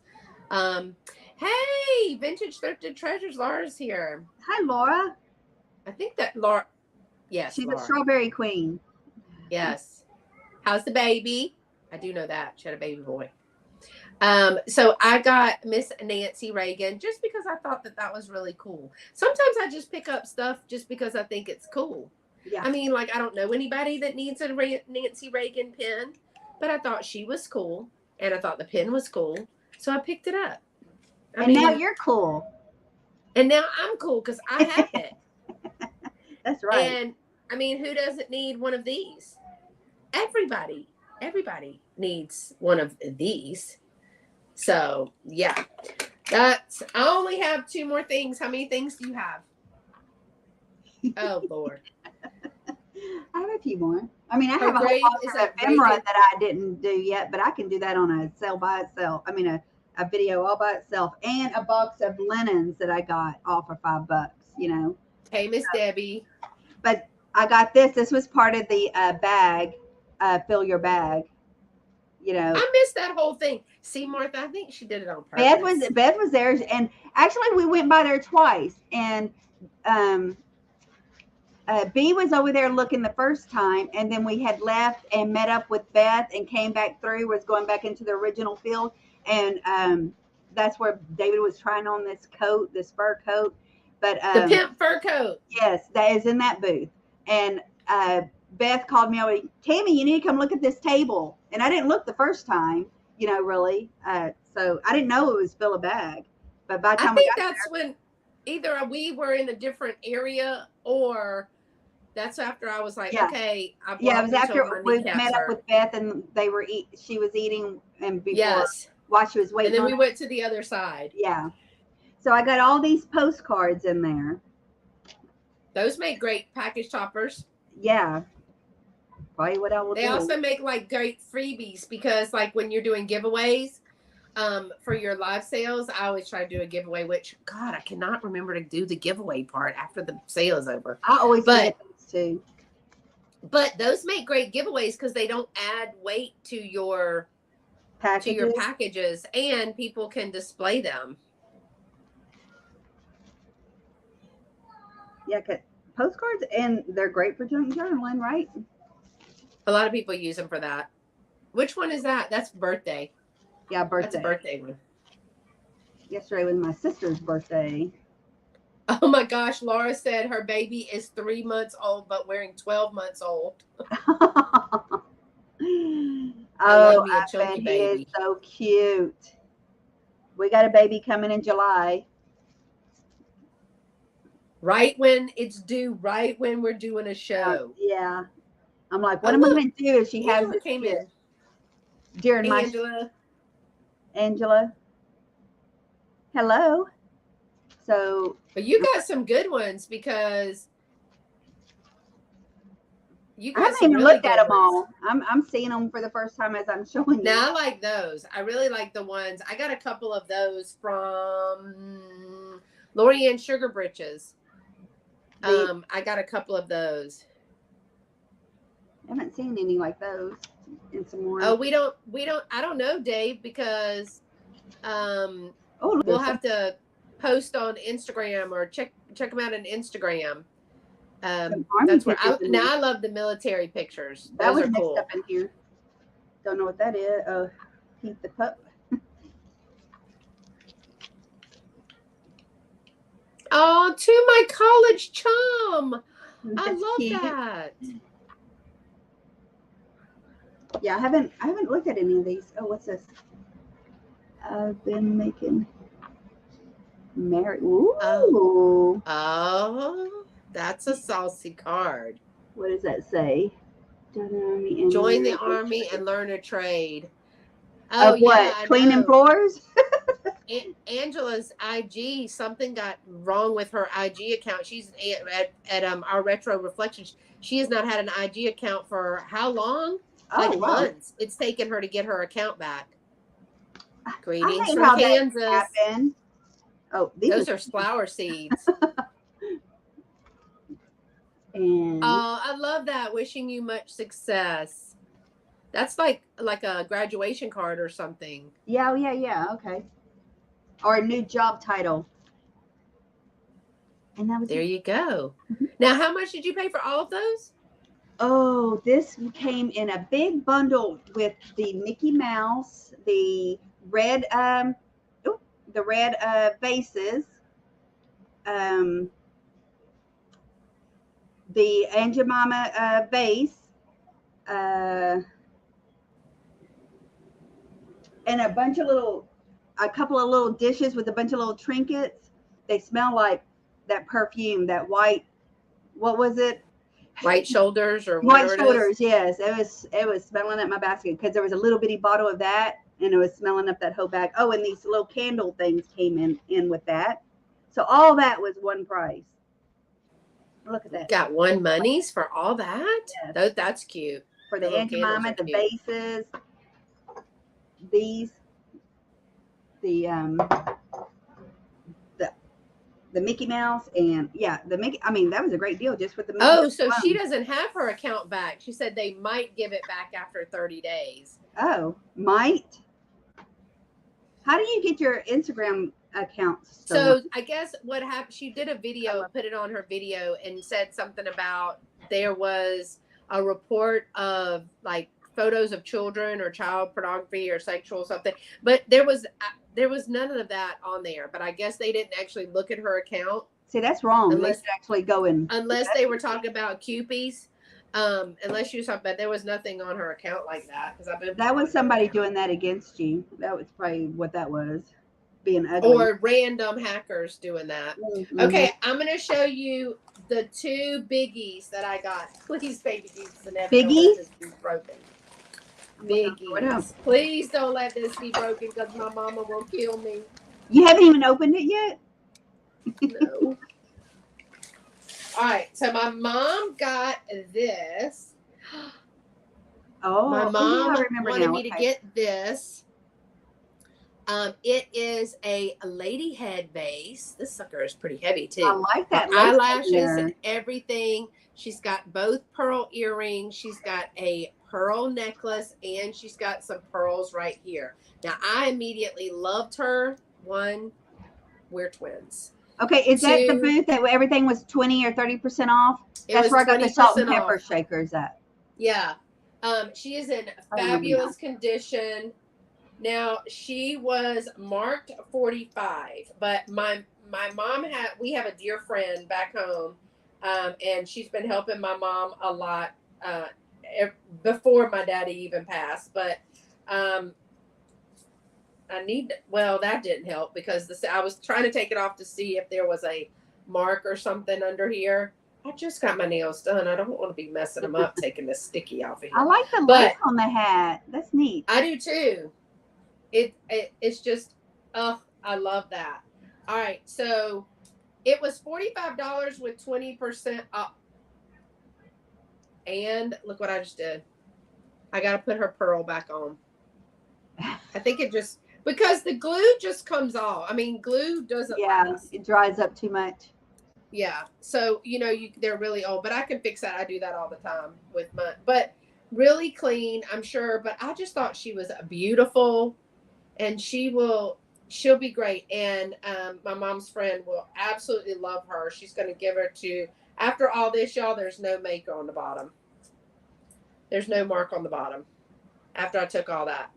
Hey, Vintage Thrifted Treasures, Laura's here. Hi, Laura. I think that Laura, yes. She's Laura. a strawberry queen. Yes. How's the baby? I do know that. She had a baby boy. So I got Miss Nancy Reagan just because I thought that was really cool. Sometimes I just pick up stuff just because I think it's cool. Yeah. I mean, like, I don't know anybody that needs a Nancy Reagan pin, but I thought she was cool and I thought the pin was cool. So I picked it up. I mean, now you're cool. And now I'm cool because I have it. That's right. And I mean, who doesn't need one of these? Everybody needs one of these. So yeah, I only have 2 more things. How many things do you have? Oh Lord. I have a few more. I mean, I have a whole box of ephemera that I didn't do yet, but I can do that on a sale by itself. I mean, a video all by itself, and a box of linens that I got all for $5, you know. Hey, Miss Debbie. But I got this. This was part of the bag, fill your bag. You know, I missed that whole thing. See, Martha, I think she did it on purpose. Beth was there, and actually we went by there twice, and B was over there looking the first time, and then we had left and met up with Beth and came back through, was going back into the original field, and that's where David was trying on this coat, this fur coat. But the pimp fur coat. Yes, that is in that booth. And Beth called me over, Tammy, you need to come look at this table. And I didn't look the first time, you know, really. So I didn't know it was fill a bag. But by the time I think that's when either we were in a different area or that's after I was like, okay. It was after we met up with Beth and she was eating and before while she was waiting. And then we went to the other side. Yeah. So I got all these postcards in there. Those make great package toppers. Yeah. Probably what I will do. They also make like great freebies because like when you're doing giveaways for your live sales, I always try to do a giveaway, which God, I cannot remember to do the giveaway part after the sale is over. I always do those too. But those make great giveaways because they don't add weight to your packages and people can display them. Yeah, postcards, and they're great for junk journaling, right? A lot of people use them for that. Which one is that? That's birthday. Yeah, birthday. That's a birthday one. Yesterday was my sister's birthday. Oh my gosh, Laura said her baby is 3 months old, but wearing 12 months old. I bet he is so cute. We got a baby coming in July. right when it's due, right when we're doing a show. Yeah. I'm like, what Oh, am I look, going to do if she has Angela this came kid in. during my Angela. Angela? Hello. So, But you got some good ones because you I got haven't some even really looked at good them ones. all. I'm seeing them for the first time as I'm showing you. Now I like those. I really like the ones. I got a couple of those from Lorianne Sugar Britches. I got a couple of those. I haven't seen any like those. And some more. Oh, we don't. I don't know, Dave, because we'll have to post on Instagram or check them out on Instagram. That's where I love the military pictures. That Those was are mixed cool. up in here. Don't know what that is. Oh, Pete the pup. Oh, to my college chum. I That's love cute. that. Yeah, I haven't looked at any of these. Oh, what's this? I've been making Ooh. Oh, that's a saucy card. What does that say? Join the army and learn a trade. Oh, of what? yeah, I Cleaning know. floors? Angela's IG, something got wrong with her IG account. She's at our Retro Reflections. She has not had an IG account for how long? Like months. It's taken her to get her account back. Greetings from Kansas. Oh, those are flower seeds. And I love that. Wishing you much success. That's like a graduation card or something. Yeah, okay. Or a new job title. And that was there you go. Now, how much did you pay for all of those? Oh, this came in a big bundle with the Mickey Mouse, the red vases, the Aunt Jemima vase, and a couple of little dishes with a bunch of little trinkets. They smell like that perfume, that white, what was it? White shoulders or White shoulders, yes. It was smelling up my basket because there was a little bitty bottle of that and it was smelling up that whole bag. Oh, and these little candle things came in with that. So all that was one price. Look at that. Got one monies for all that? Yes. That's cute. For the Aunt Jemima, the vases, these, the Mickey Mouse, and the Mickey. I mean, that was a great deal just with the Mickey. Oh, so she doesn't have her account back. She said they might give it back after 30 days. Oh, might? How do you get your Instagram account? So I guess what happened, she did a video, put it on her video and said something about there was a report of like photos of children or child pornography or sexual something, but there was none of that on there. But I guess they didn't actually look at her account. See, that's wrong. Unless they actually go in. Unless they were talking about Cupies. Unless you were talking about, there was nothing on her account like that. That was somebody doing that against you. That was probably what that was. Being ugly. Or random hackers doing that. Mm-hmm. Okay, I'm going to show you the two biggies that I got. Please, baby Jesus, Biggie? This be broken. Biggies. Please don't let this be broken because my mama will kill me. You haven't even opened it yet? No. All right, so my mom got this. Oh, my mom wanted me to get this. It is a lady head base. This sucker is pretty heavy too. I like that. Eyelashes and everything. She's got both pearl earrings. She's got a pearl necklace and she's got some pearls right here. Now I immediately loved her. One, we're twins. Okay, is that the booth that everything was 20 or 30% off? That's where I got the salt and pepper shakers at. Yeah. She is in fabulous condition. Now, she was marked 45, but my mom we have a dear friend back home, and she's been helping my mom a lot before my daddy even passed. But that didn't help because I was trying to take it off to see if there was a mark or something under here. I just got my nails done. I don't want to be messing them up, taking the sticky off of here. I like the lace on the hat. That's neat. I do too. It's just, oh, I love that. All right, so it was $45 with 20% off. And look what I just did. I got to put her pearl back on. I think it just, because the glue just comes off. I mean, glue doesn't last. It dries up too much. Yeah. So, they're really old, but I can fix that. I do that all the time with my, but really clean, I'm sure. But I just thought she was beautiful, and she'll be great. And my mom's friend will absolutely love her. She's going to give her to, after all this, y'all, there's no maker on the bottom. There's no mark on the bottom after I took all that.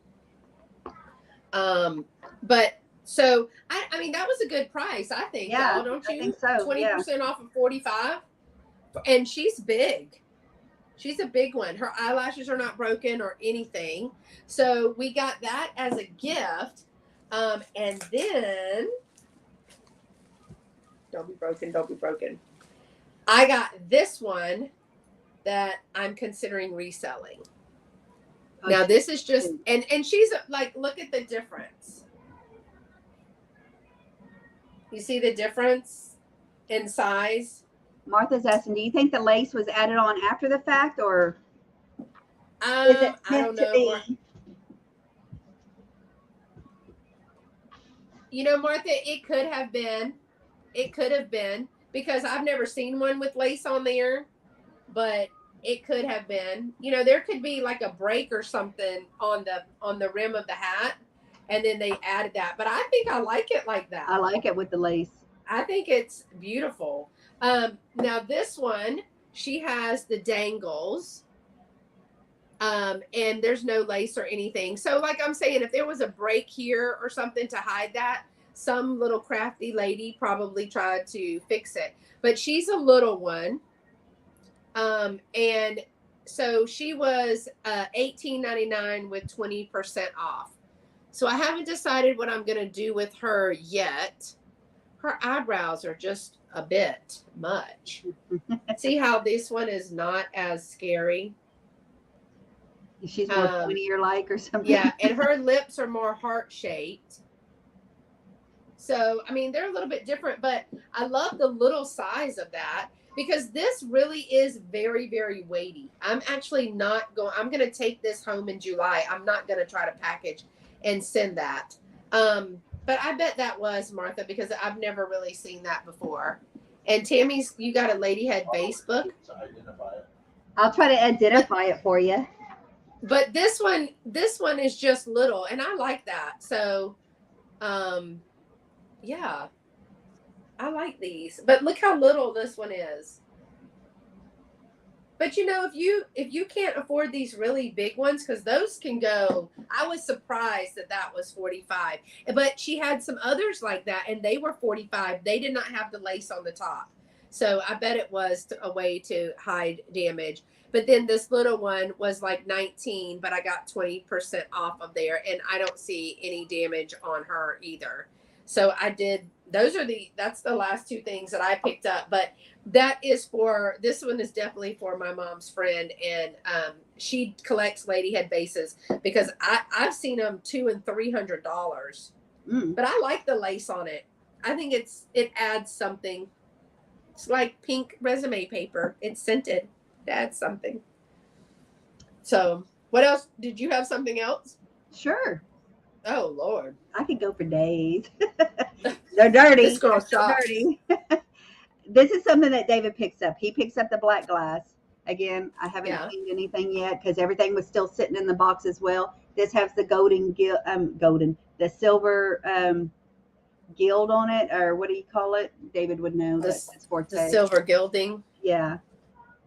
But so I mean, that was a good price, I think. Yeah, y'all, don't you? I think so. 20% off of 45, and she's big. She's a big one. Her eyelashes are not broken or anything. So we got that as a gift. And then don't be broken. I got this one that I'm considering reselling. Oh, now this is just, and she's like, look at the difference. You see the difference in size? Martha's asking, do you think the lace was added on after the fact, or is it meant to be? Martha, it could have been. It could have been, because I've never seen one with lace on there, but it could have been. There could be like a break or something on the rim of the hat, and then they added that. But I think I like it like that. I like it with the lace. I think it's beautiful. Now this one, she has the dangles, and there's no lace or anything. So like I'm saying, if there was a break here or something to hide that, some little crafty lady probably tried to fix it. But she's a little one. And so she was $18.99 with 20% off. So I haven't decided what I'm going to do with her yet. Her eyebrows are just a bit much. See how this one is not as scary? She's more pointier like or something. Yeah, and her lips are more heart-shaped. So, I mean, they're a little bit different, but I love the little size of that, because this really is very, very weighty. I'm actually not going, I'm going to take this home in July. I'm not going to try to package and send that. But I bet that was, Martha, because I've never really seen that before. And Tammy's, you got a Ladyhead Facebook. I'll try to identify it for you. But this one is just little, and I like that. So, yeah, I like these. But look how little this one is. But if you can't afford these really big ones, because those can go, I was surprised that was $45. But she had some others like that, and they were $45. They did not have the lace on the top. So I bet it was a way to hide damage. But then this little one was like $19, but I got 20% off of there, and I don't see any damage on her either. So I did, that's the last two things that I picked up. But this one is definitely for my mom's friend, and she collects Ladyhead bases, because I've seen them $200 and $300. But I like the lace on it. I think it adds something. It's like pink resume paper. It's scented. It adds something. So what else? Did you have something else? Sure. Oh Lord, I could go for days. They're dirty. This girl's so dirty. This is something that David picks up. He picks up the black glass. Again, I haven't seen anything yet, because everything was still sitting in the box as well. This has the the silver gild on it, or what do you call it? David would know. The silver gilding. Yeah.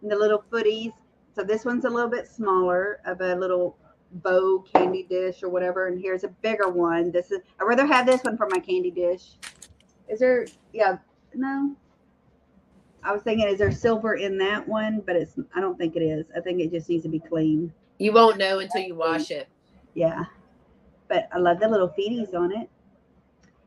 And the little footies. So this one's a little bit smaller, of a little bow candy dish or whatever, and here's a bigger one. I'd rather have this one for my candy dish. Is there no, I was thinking, is there silver in that one? But I don't think it is. I think it just needs to be clean. You won't know until you wash it. Yeah, but I love the little feeties on it.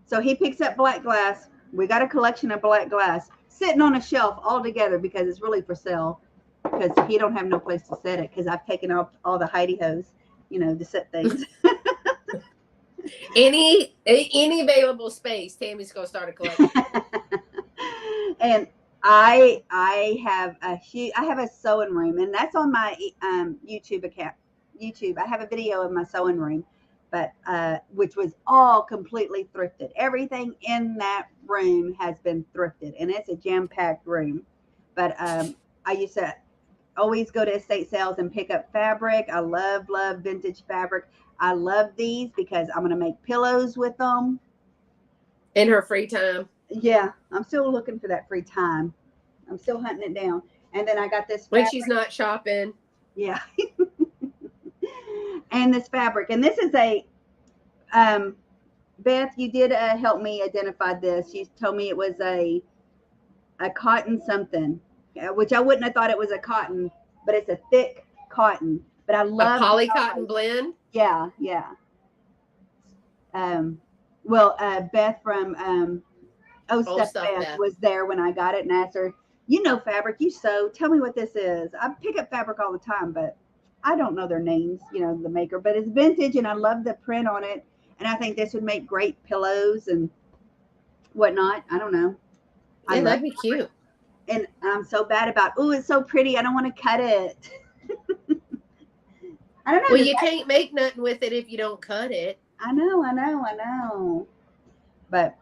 So he picks up black glass. We got a collection of black glass. sitting on a shelf all together because it's really for sale. Because he don't have no place to set it. Because I've taken out all the hidey hos, to set things. Any available space, Tammy's gonna start a collection. And I have a sewing room, and that's on my YouTube account. YouTube, I have a video of my sewing room, but which was all completely thrifted. Everything in that room has been thrifted, and it's a jam-packed room. But I used to always go to estate sales and pick up fabric. I love vintage fabric. I love these because I'm gonna make pillows with them in her free time. Yeah, I'm still looking for that free time. I'm still hunting it down. And then I got this when fabric. She's not shopping. Yeah. And this fabric, and this is a Beth, you did help me identify this. You told me it was a cotton something, which I wouldn't have thought it was a cotton, but it's a thick cotton. But I love a poly cotton blend. Yeah. Well, Beth from Stuff Beth was there when I got it, and asked her, fabric, you sew. Tell me what this is. I pick up fabric all the time, but I don't know their names, the maker. But it's vintage, and I love the print on it. And I think this would make great pillows and whatnot. I don't know. Yeah, that'd be cute. And I'm so bad about, it's so pretty. I don't want to cut it. I don't know. Well, you can't make nothing with it if you don't cut it. I know. But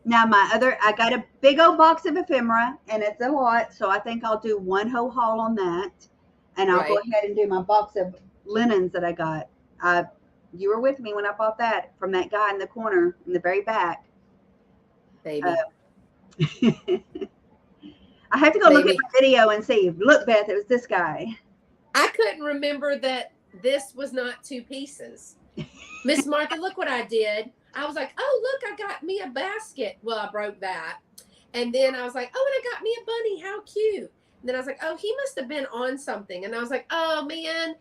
now I got a big old box of ephemera, and it's a lot. So I think I'll do one whole haul on that. And I'll go ahead and do my box of linens that I got. You were with me when I bought that from that guy in the corner in the very back. Baby. I have to go look at my video and see. Look, Beth, it was this guy. I couldn't remember that this was not 2 pieces. Miss Martha, look what I did. I was like, oh, look, I got me a basket. Well, I broke that. And then I was like, oh, and I got me a bunny. How cute. And then I was like, oh, he must have been on something. And I was like, oh, man.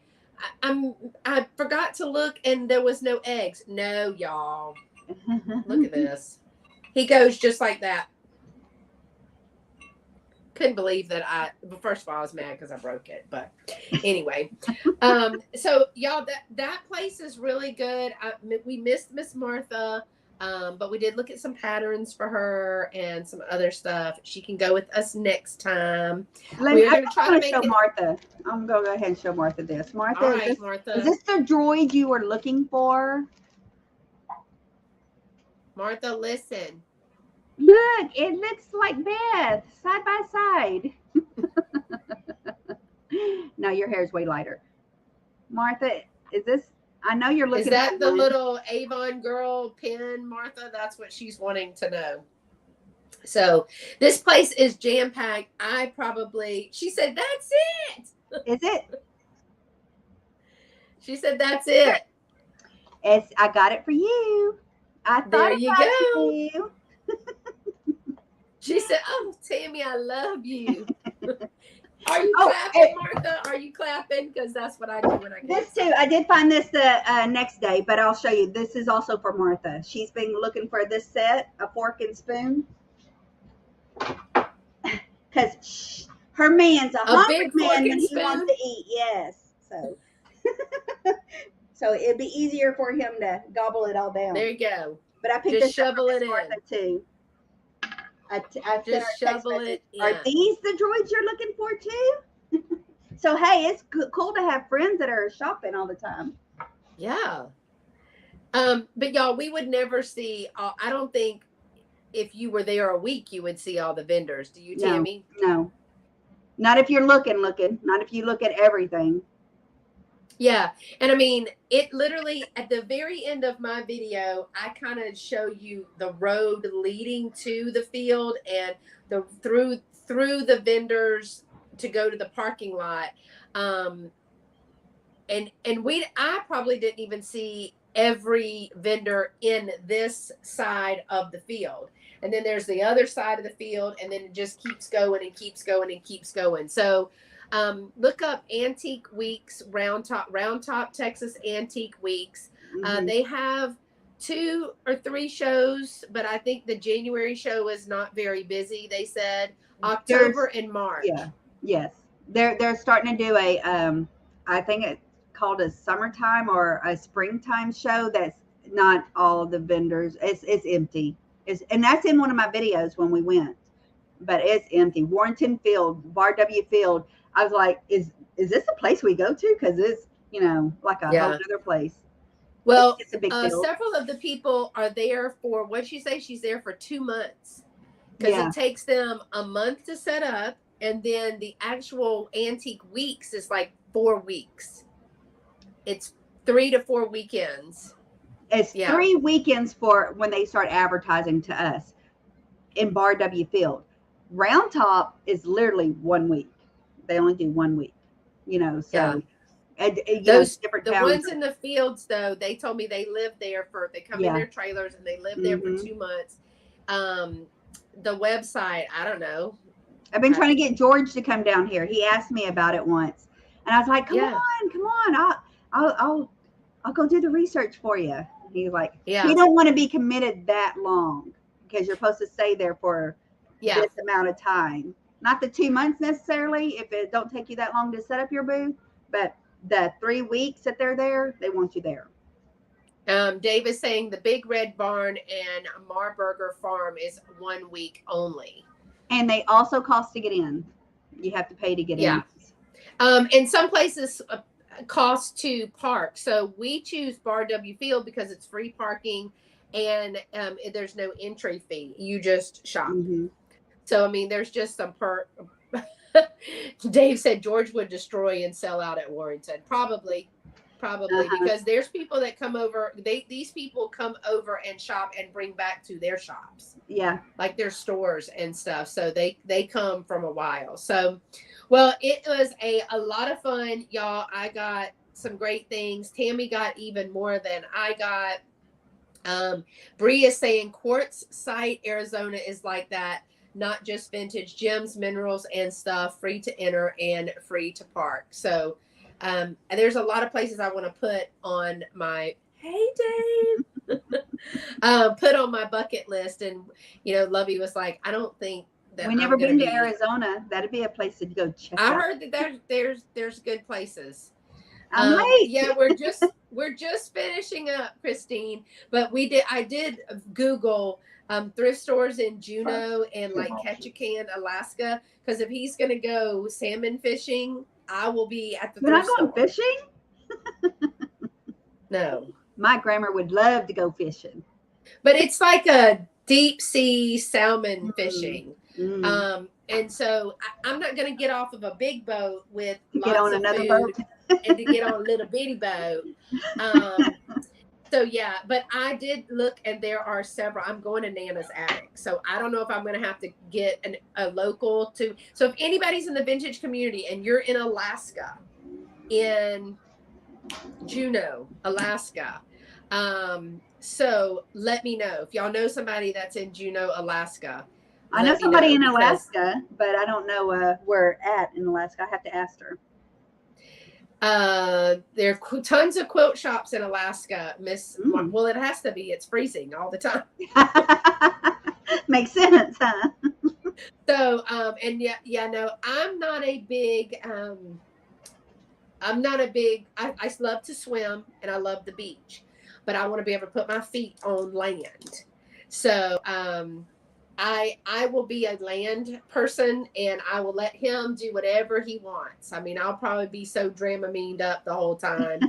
I forgot to look, and there was no eggs. No, y'all. Look at this. He goes just like that. Couldn't believe that first of all, I was mad because I broke it. But anyway, so y'all, that place is really good. We missed Miss Martha, but we did look at some patterns for her and some other stuff. She can go with us next time. We're going to try to show Martha. I'm going to go ahead and show Martha this. Martha, all right, Martha. Is this the droid you were looking for? Martha, listen. Look, it looks like Beth, side by side. No, your hair is way lighter. Martha, is this? I know you're looking. Is that the little Avon girl pin, Martha? That's what she's wanting to know. So this place is jam packed. She said, that's it. Is it? She said, that's it. I got it for you. I thought there you go. You. She said, oh, Tammy, I love you. Are you clapping, Martha? Are you clapping? Because that's what I do when I get this too. I did find this the next day, but I'll show you. This is also for Martha. She's been looking for this set, a fork and spoon. Because her man's a hungry man and he wants to eat. Yes. So, so it'd be easier for him to gobble it all down. There you go. But I picked just this up shovel it Martha in. Too. I just shovel it in. Are these the droids you're looking for too? So hey, it's cool to have friends that are shopping all the time. Yeah. But y'all, we would never see. I don't think if you were there a week, you would see all the vendors. Do you, Tammy? No. Not if you're looking. Not if you look at everything. Yeah. And I mean, it literally at the very end of my video, I kind of show you the road leading to the field and through the vendors to go to the parking lot. And I probably didn't even see every vendor in this side of the field. And then there's the other side of the field, and then it just keeps going and keeps going and keeps going. So look up Antique Weeks, Round Top Texas Antique Weeks. Mm-hmm. They have 2 or 3 shows, but I think the January show is not very busy. They said October and March. Yeah. Yes. They're starting to do a I think it's called a summertime or a springtime show that's not all the vendors. It's empty. And that's in one of my videos when we went. But it's empty. Warrenton Field, Bar W Field. I was like, is this a place we go to? Because it's, like a whole other place. Well, it's a big field. Several of the people are there for, what'd she say? She's there for 2 months. Because it takes them a month to set up. And then the actual antique weeks is like 4 weeks. It's 3 to 4 weekends. It's 3 weekends for when they start advertising to us in Bar W Field. Round Top is literally 1 week. They only do 1 week, so those different the towns. ones in the fields, though, they told me they live there they come in their trailers and they live there for 2 months. The website, I don't know. I've been trying to get George to come down here. He asked me about it once, and I was like, come on, I'll go do the research for you. He's like, we don't want to be committed that long because you're supposed to stay there for this amount of time. Not the 2 months necessarily, if it don't take you that long to set up your booth, but the 3 weeks that they're there, they want you there. Dave is saying the Big Red Barn and Marburger Farm is 1 week only. And they also cost to get in. You have to pay to get in. And some places cost to park. So we choose Bar W Field because it's free parking and there's no entry fee. You just shop. Mm-hmm. So, I mean, there's just some perk. Dave said George would destroy and sell out at Warrington. Probably because there's people that come over. These people come over and shop and bring back to their shops. Yeah. Like their stores and stuff. So they come from a while. So, well, it was a lot of fun, y'all. I got some great things. Tammy got even more than I got. Bree is saying Quartzsite, Arizona is like that. Not just vintage gems, minerals, and stuff, free to enter and free to park. So and there's a lot of places I want to put on my, hey, Dave, put on my bucket list. And, Lovey was like, I don't think that we never been to Arizona. That'd be a place to go check out. I heard that there's good places. Right. Yeah, we're just finishing up, Christine. But I did Google thrift stores in Juneau and like Ketchikan, Alaska, because if he's gonna go salmon fishing, I will be at the thrift store. You're not going fishing? No. My grandma would love to go fishing. But it's like a deep sea salmon fishing. And so I'm not going to get off of a big boat with lots of food boat. And to get on a little bitty boat. So, yeah, but I did look and there are several. I'm going to Nana's Attic. So I don't know if I'm going to have to get a local to. So if anybody's in the vintage community and you're in Alaska, in Juneau, Alaska, so let me know. If y'all know somebody that's in Juneau, Alaska. I know somebody in Alaska, but I don't know where at in Alaska. I have to ask her. There are tons of quilt shops in Alaska, Miss. Well, it has to be. It's freezing all the time. Makes sense, huh? So, and no, I'm not a big. I love to swim and I love the beach, but I want to be able to put my feet on land. So, I will be a land person and I will let him do whatever he wants. I mean, I'll probably be so Dramamined up the whole time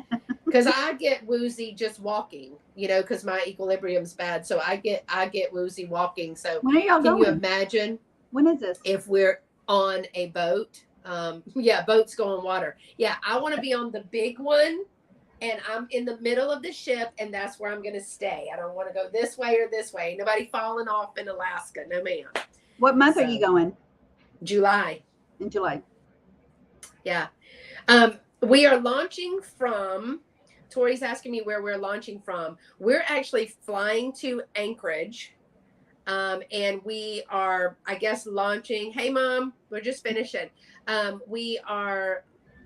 because I get woozy just walking, because my equilibrium's bad. So I get woozy walking. So when are y'all going? You imagine? When is this? If we're on a boat, boats go on water. Yeah, I want to be on the big one. And I'm in the middle of the ship, and that's where I'm going to stay. I don't want to go this way or this way. Nobody falling off in Alaska. No, ma'am. What month are you going? July. In July. Yeah. We are launching from, Tori's asking me where we're launching from. We're actually flying to Anchorage. And we are, I guess, launching. Hey, Mom, we're just finishing. We are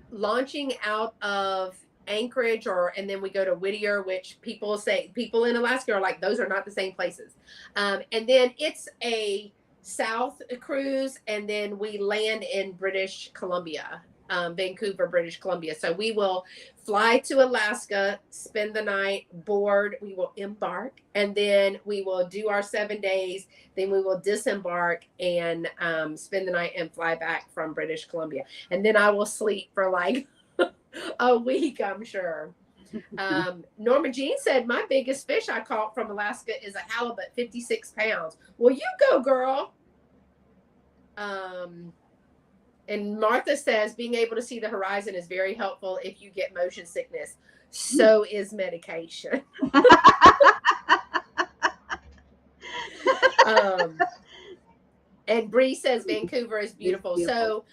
launching out of Anchorage, and then we go to Whittier, which people in Alaska are like, those are not the same places. And then it's a South cruise, and then we land in British Columbia, Vancouver, British Columbia. So we will fly to Alaska, spend the night, board, we will embark, and then we will do our 7 days. Then we will disembark and spend the night and fly back from British Columbia. And then I will sleep for like a week, I'm sure. Norma Jean said, my biggest fish I caught from Alaska is a halibut, 56 pounds. Well, you go, girl. And Martha says, being able to see the horizon is very helpful if you get motion sickness. So is medication. And Bree says Vancouver is beautiful. So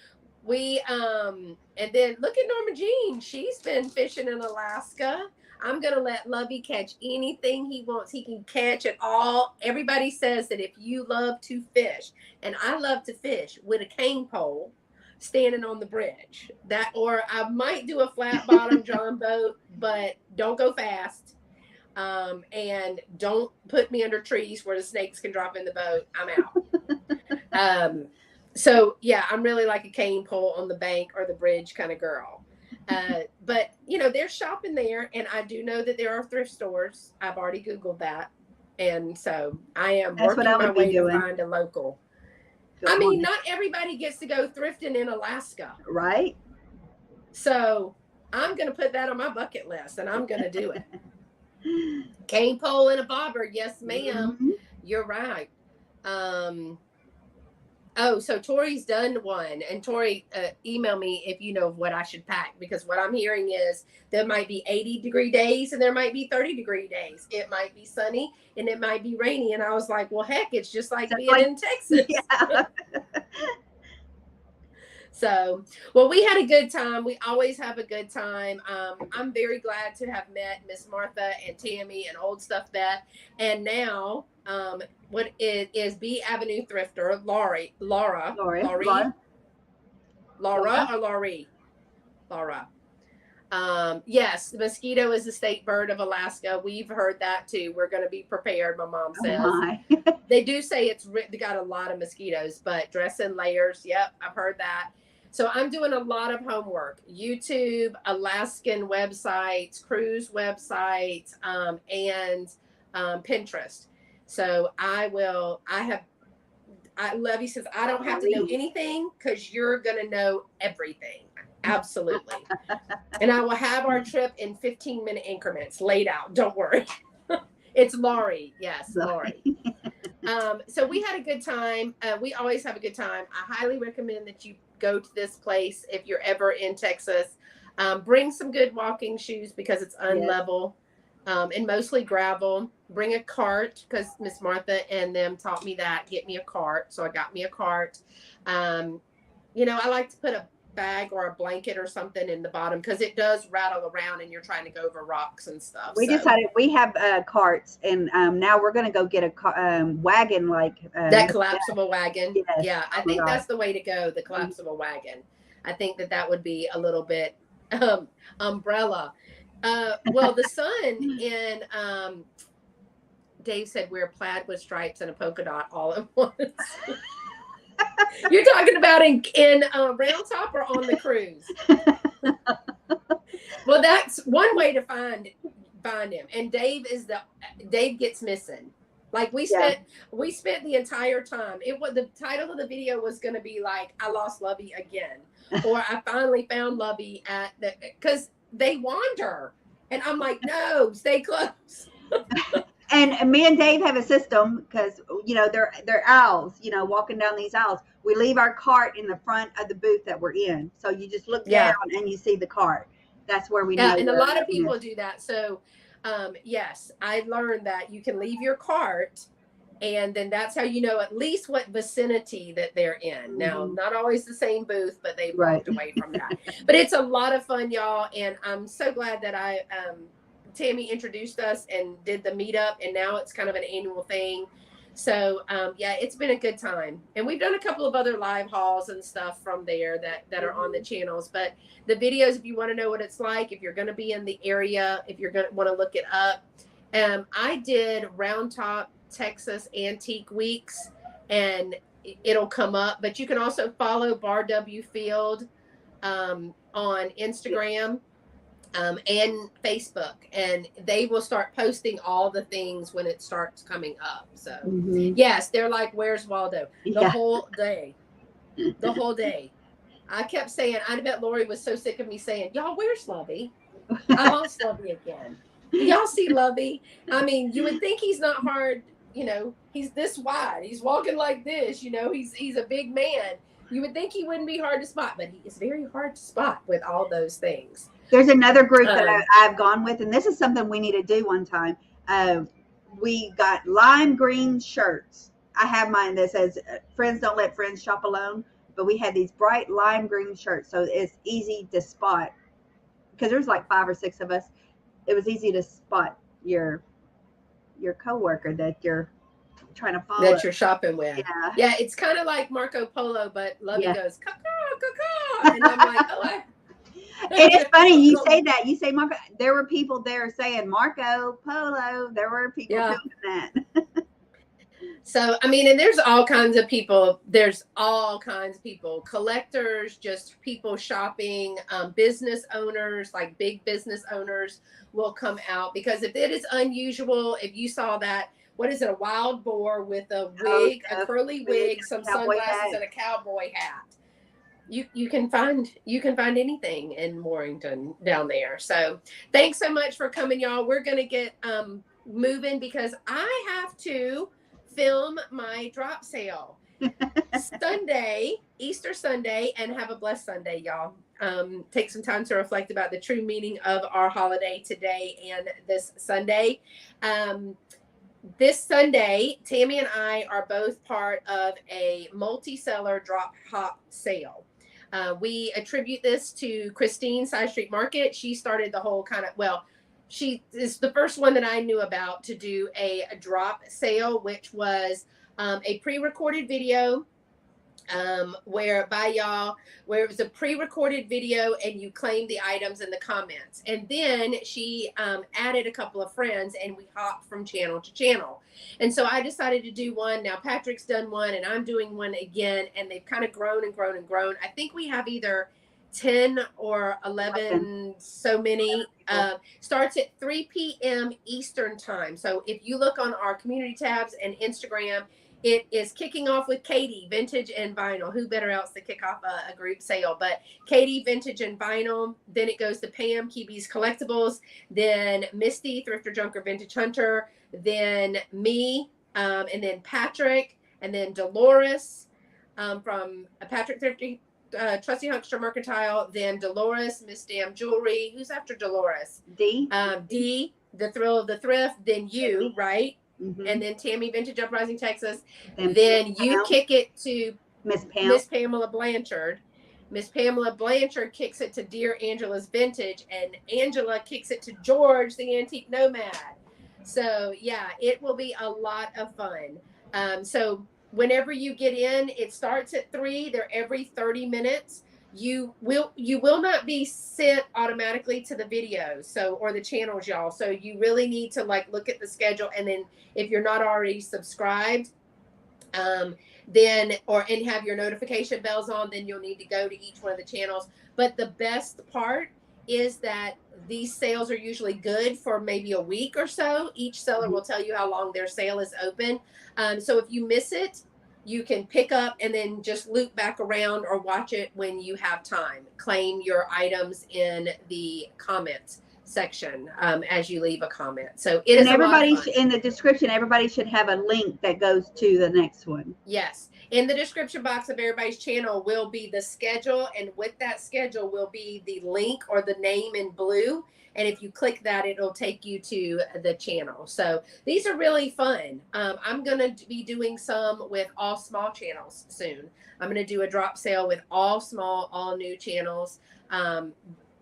we and then look at Norma Jean. She's been fishing in Alaska. I'm gonna let Lovey catch anything he wants. He can catch it all. Everybody says that if you love to fish, and I love to fish with a cane pole, standing on the bridge, that, or I might do a flat bottom John boat, but don't go fast. And don't put me under trees where the snakes can drop in the boat. I'm out. So yeah, I'm really like a cane pole on the bank or the bridge kind of girl. But you know, there's shopping there, and I do know that there are thrift stores. I've already Googled that. And so I am working my way to find a local. I mean, not everybody gets to go thrifting in Alaska. Right. So I'm going to put that on my bucket list, and I'm going to do it. Cane pole and a bobber. Yes, ma'am. Mm-hmm. You're right. Oh, so Tori's done one, and Tori, email me if you know what I should pack, because what I'm hearing is there might be 80-degree days and there might be 30-degree days. It might be sunny and it might be rainy. And I was like, well, heck, it's just like being in Texas. Yeah. So, well, we had a good time. We always have a good time. I'm very glad to have met Miss Martha and Tammy and Old Stuff Beth. And now, what is B Avenue Thrifter, Laura. Yes, the mosquito is the state bird of Alaska. We've heard that too. We're going to be prepared, my mom says. Oh they do say they got a lot of mosquitoes, but dress in layers. Yep, I've heard that. So I'm doing a lot of homework. YouTube, Alaskan websites, cruise websites, and Pinterest. So Lovey says, I don't have to know anything because you're going to know everything. Absolutely. And I will have our trip in 15-minute increments laid out. Don't worry. It's Laurie. Yes, Laurie. So we had a good time. We always have a good time. I highly recommend that you go to this place if you're ever in Texas. Bring some good walking shoes because it's unlevel. And mostly gravel. Bring a cart because Miss Martha and them taught me that. Get me a cart. So I got me a cart. You know, I like to put a bag or a blanket or something in the bottom because it does rattle around and you're trying to go over rocks and stuff. We have carts, and now we're going to go get a wagon that collapsible wagon. Yes. Yeah, I think that's the way to go, the collapsible wagon. I think that would be a little bit umbrella. Well, the sun in Dave said wear plaid with stripes and a polka dot all at once. You're talking about in Round Top or on the cruise? Well, that's one way to find him. And Dave gets missing. Like we spent the entire time. The title of the video was going to be like, I lost Lovey again, or I finally found Lovey because they wander, and I'm like, no, stay close. And me and Dave have a system because, you know, they're owls, you know, walking down these aisles. We leave our cart in the front of the booth that we're in. So you just look down and you see the cart. That's where we know. And a lot of people do that. So, yes, I learned that you can leave your cart, and then that's how you know at least what vicinity that they're in. Now, not always the same booth, but they've walked away from that. But it's a lot of fun, y'all. And I'm so glad that Tammy introduced us and did the meetup, and now it's kind of an annual thing. So yeah, it's been a good time, and we've done a couple of other live hauls and stuff from there that are on the channels. But the videos, if you want to know what it's like, if you're going to be in the area, if you're going to want to look it up, I did Round Top Texas Antique Weeks, and it'll come up. But you can also follow Bar W Field on Instagram. And Facebook, and they will start posting all the things when it starts coming up. So yes, they're like, "Where's Waldo?" The whole day. I kept saying, I bet Lori was so sick of me saying, "Y'all, where's Lovey?" I lost Lovey again. Y'all see Lovey? I mean, you would think he's not hard, he's this wide, he's walking like this, he's a big man. You would think he wouldn't be hard to spot, but he is very hard to spot with all those things. There's another group that I've gone with, and this is something we need to do one time. We got lime green shirts. I have mine that says, "Friends don't let friends shop alone." But we had these bright lime green shirts, so it's easy to spot. Because there's like 5 or 6 of us. It was easy to spot your coworker that you're trying to follow. That you're shopping with. Yeah, it's kind of like Marco Polo, but Lovey goes, "Caw-caw," and I'm like, "Oh, It is funny you say that. You say Marco. There were people there saying Marco Polo. There were people doing that. So, I mean, and there's all kinds of people. There's all kinds of people. Collectors, just people shopping, business owners, like big business owners will come out. Because if it is unusual, if you saw that, what is it, a wild boar with a wig, a curly wig, some sunglasses, and a cowboy hat. You can find anything in Warrington down there. So thanks so much for coming, y'all. We're gonna get moving because I have to film my drop sale Sunday, Easter Sunday, and have a blessed Sunday, y'all. Take some time to reflect about the true meaning of our holiday today and this Sunday. This Sunday, Tammy and I are both part of a multi-seller drop hop sale. We attribute this to Christine, Side Street Market. She started the whole she is the first one that I knew about to do a drop sale, which was a pre-recorded video where it was a pre-recorded video and you claimed the items in the comments. And then she added a couple of friends and we hopped from channel to channel. And so I decided to do one. Now Patrick's done one and I'm doing one again, and they've kind of grown and grown and grown. I think we have either 10 or 11, so many. Starts at 3 p.m. Eastern time. So if you look on our community tabs and Instagram, it is kicking off with Katie, Vintage and Vinyl. Who better else to kick off a group sale? But Katie, Vintage and Vinyl. Then it goes to Pam, Kibi's Collectibles. Then Misty, Thrifter Junker, Vintage Hunter. Then me, and then Patrick. And then Dolores from Patrick Thrifty, Trusty Huckster Mercantile. Then Dolores, Miss Damn Jewelry. Who's after Dolores? D, The Thrill of the Thrift. Then you, right? And then Tammy, Vintage Uprising Texas. Then you kick it to Miss Pamela Blanchard. Miss Pamela Blanchard kicks it to Dear Angela's Vintage, and Angela kicks it to George, the Antique Nomad. So yeah, it will be a lot of fun. So whenever you get in, it starts at 3. They're every 30 minutes. You will not be sent automatically to the videos, or the channels, y'all. So you really need to look at the schedule, and then if you're not already subscribed, and have your notification bells on, then you'll need to go to each one of the channels. But the best part is that these sales are usually good for maybe a week or so. Each seller will tell you how long their sale is open. So if you miss it, you can pick up and then just loop back around or watch it when you have time. Claim your items in the comments section as you leave a comment. So it is everybody in the description. Everybody should have a link that goes to the next one. Yes, in the description box of everybody's channel will be the schedule, and with that schedule will be the link or the name in blue. And if you click that, it'll take you to the channel. So these are really fun. I'm going to be doing some with all small channels soon. I'm going to do a drop sale with all small, all new channels.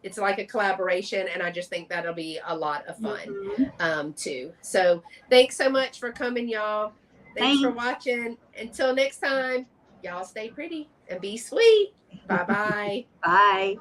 It's like a collaboration, and I just think that'll be a lot of fun too. So thanks so much for coming, y'all. Thanks for watching. Until next time, y'all stay pretty and be sweet. Bye-bye. Bye.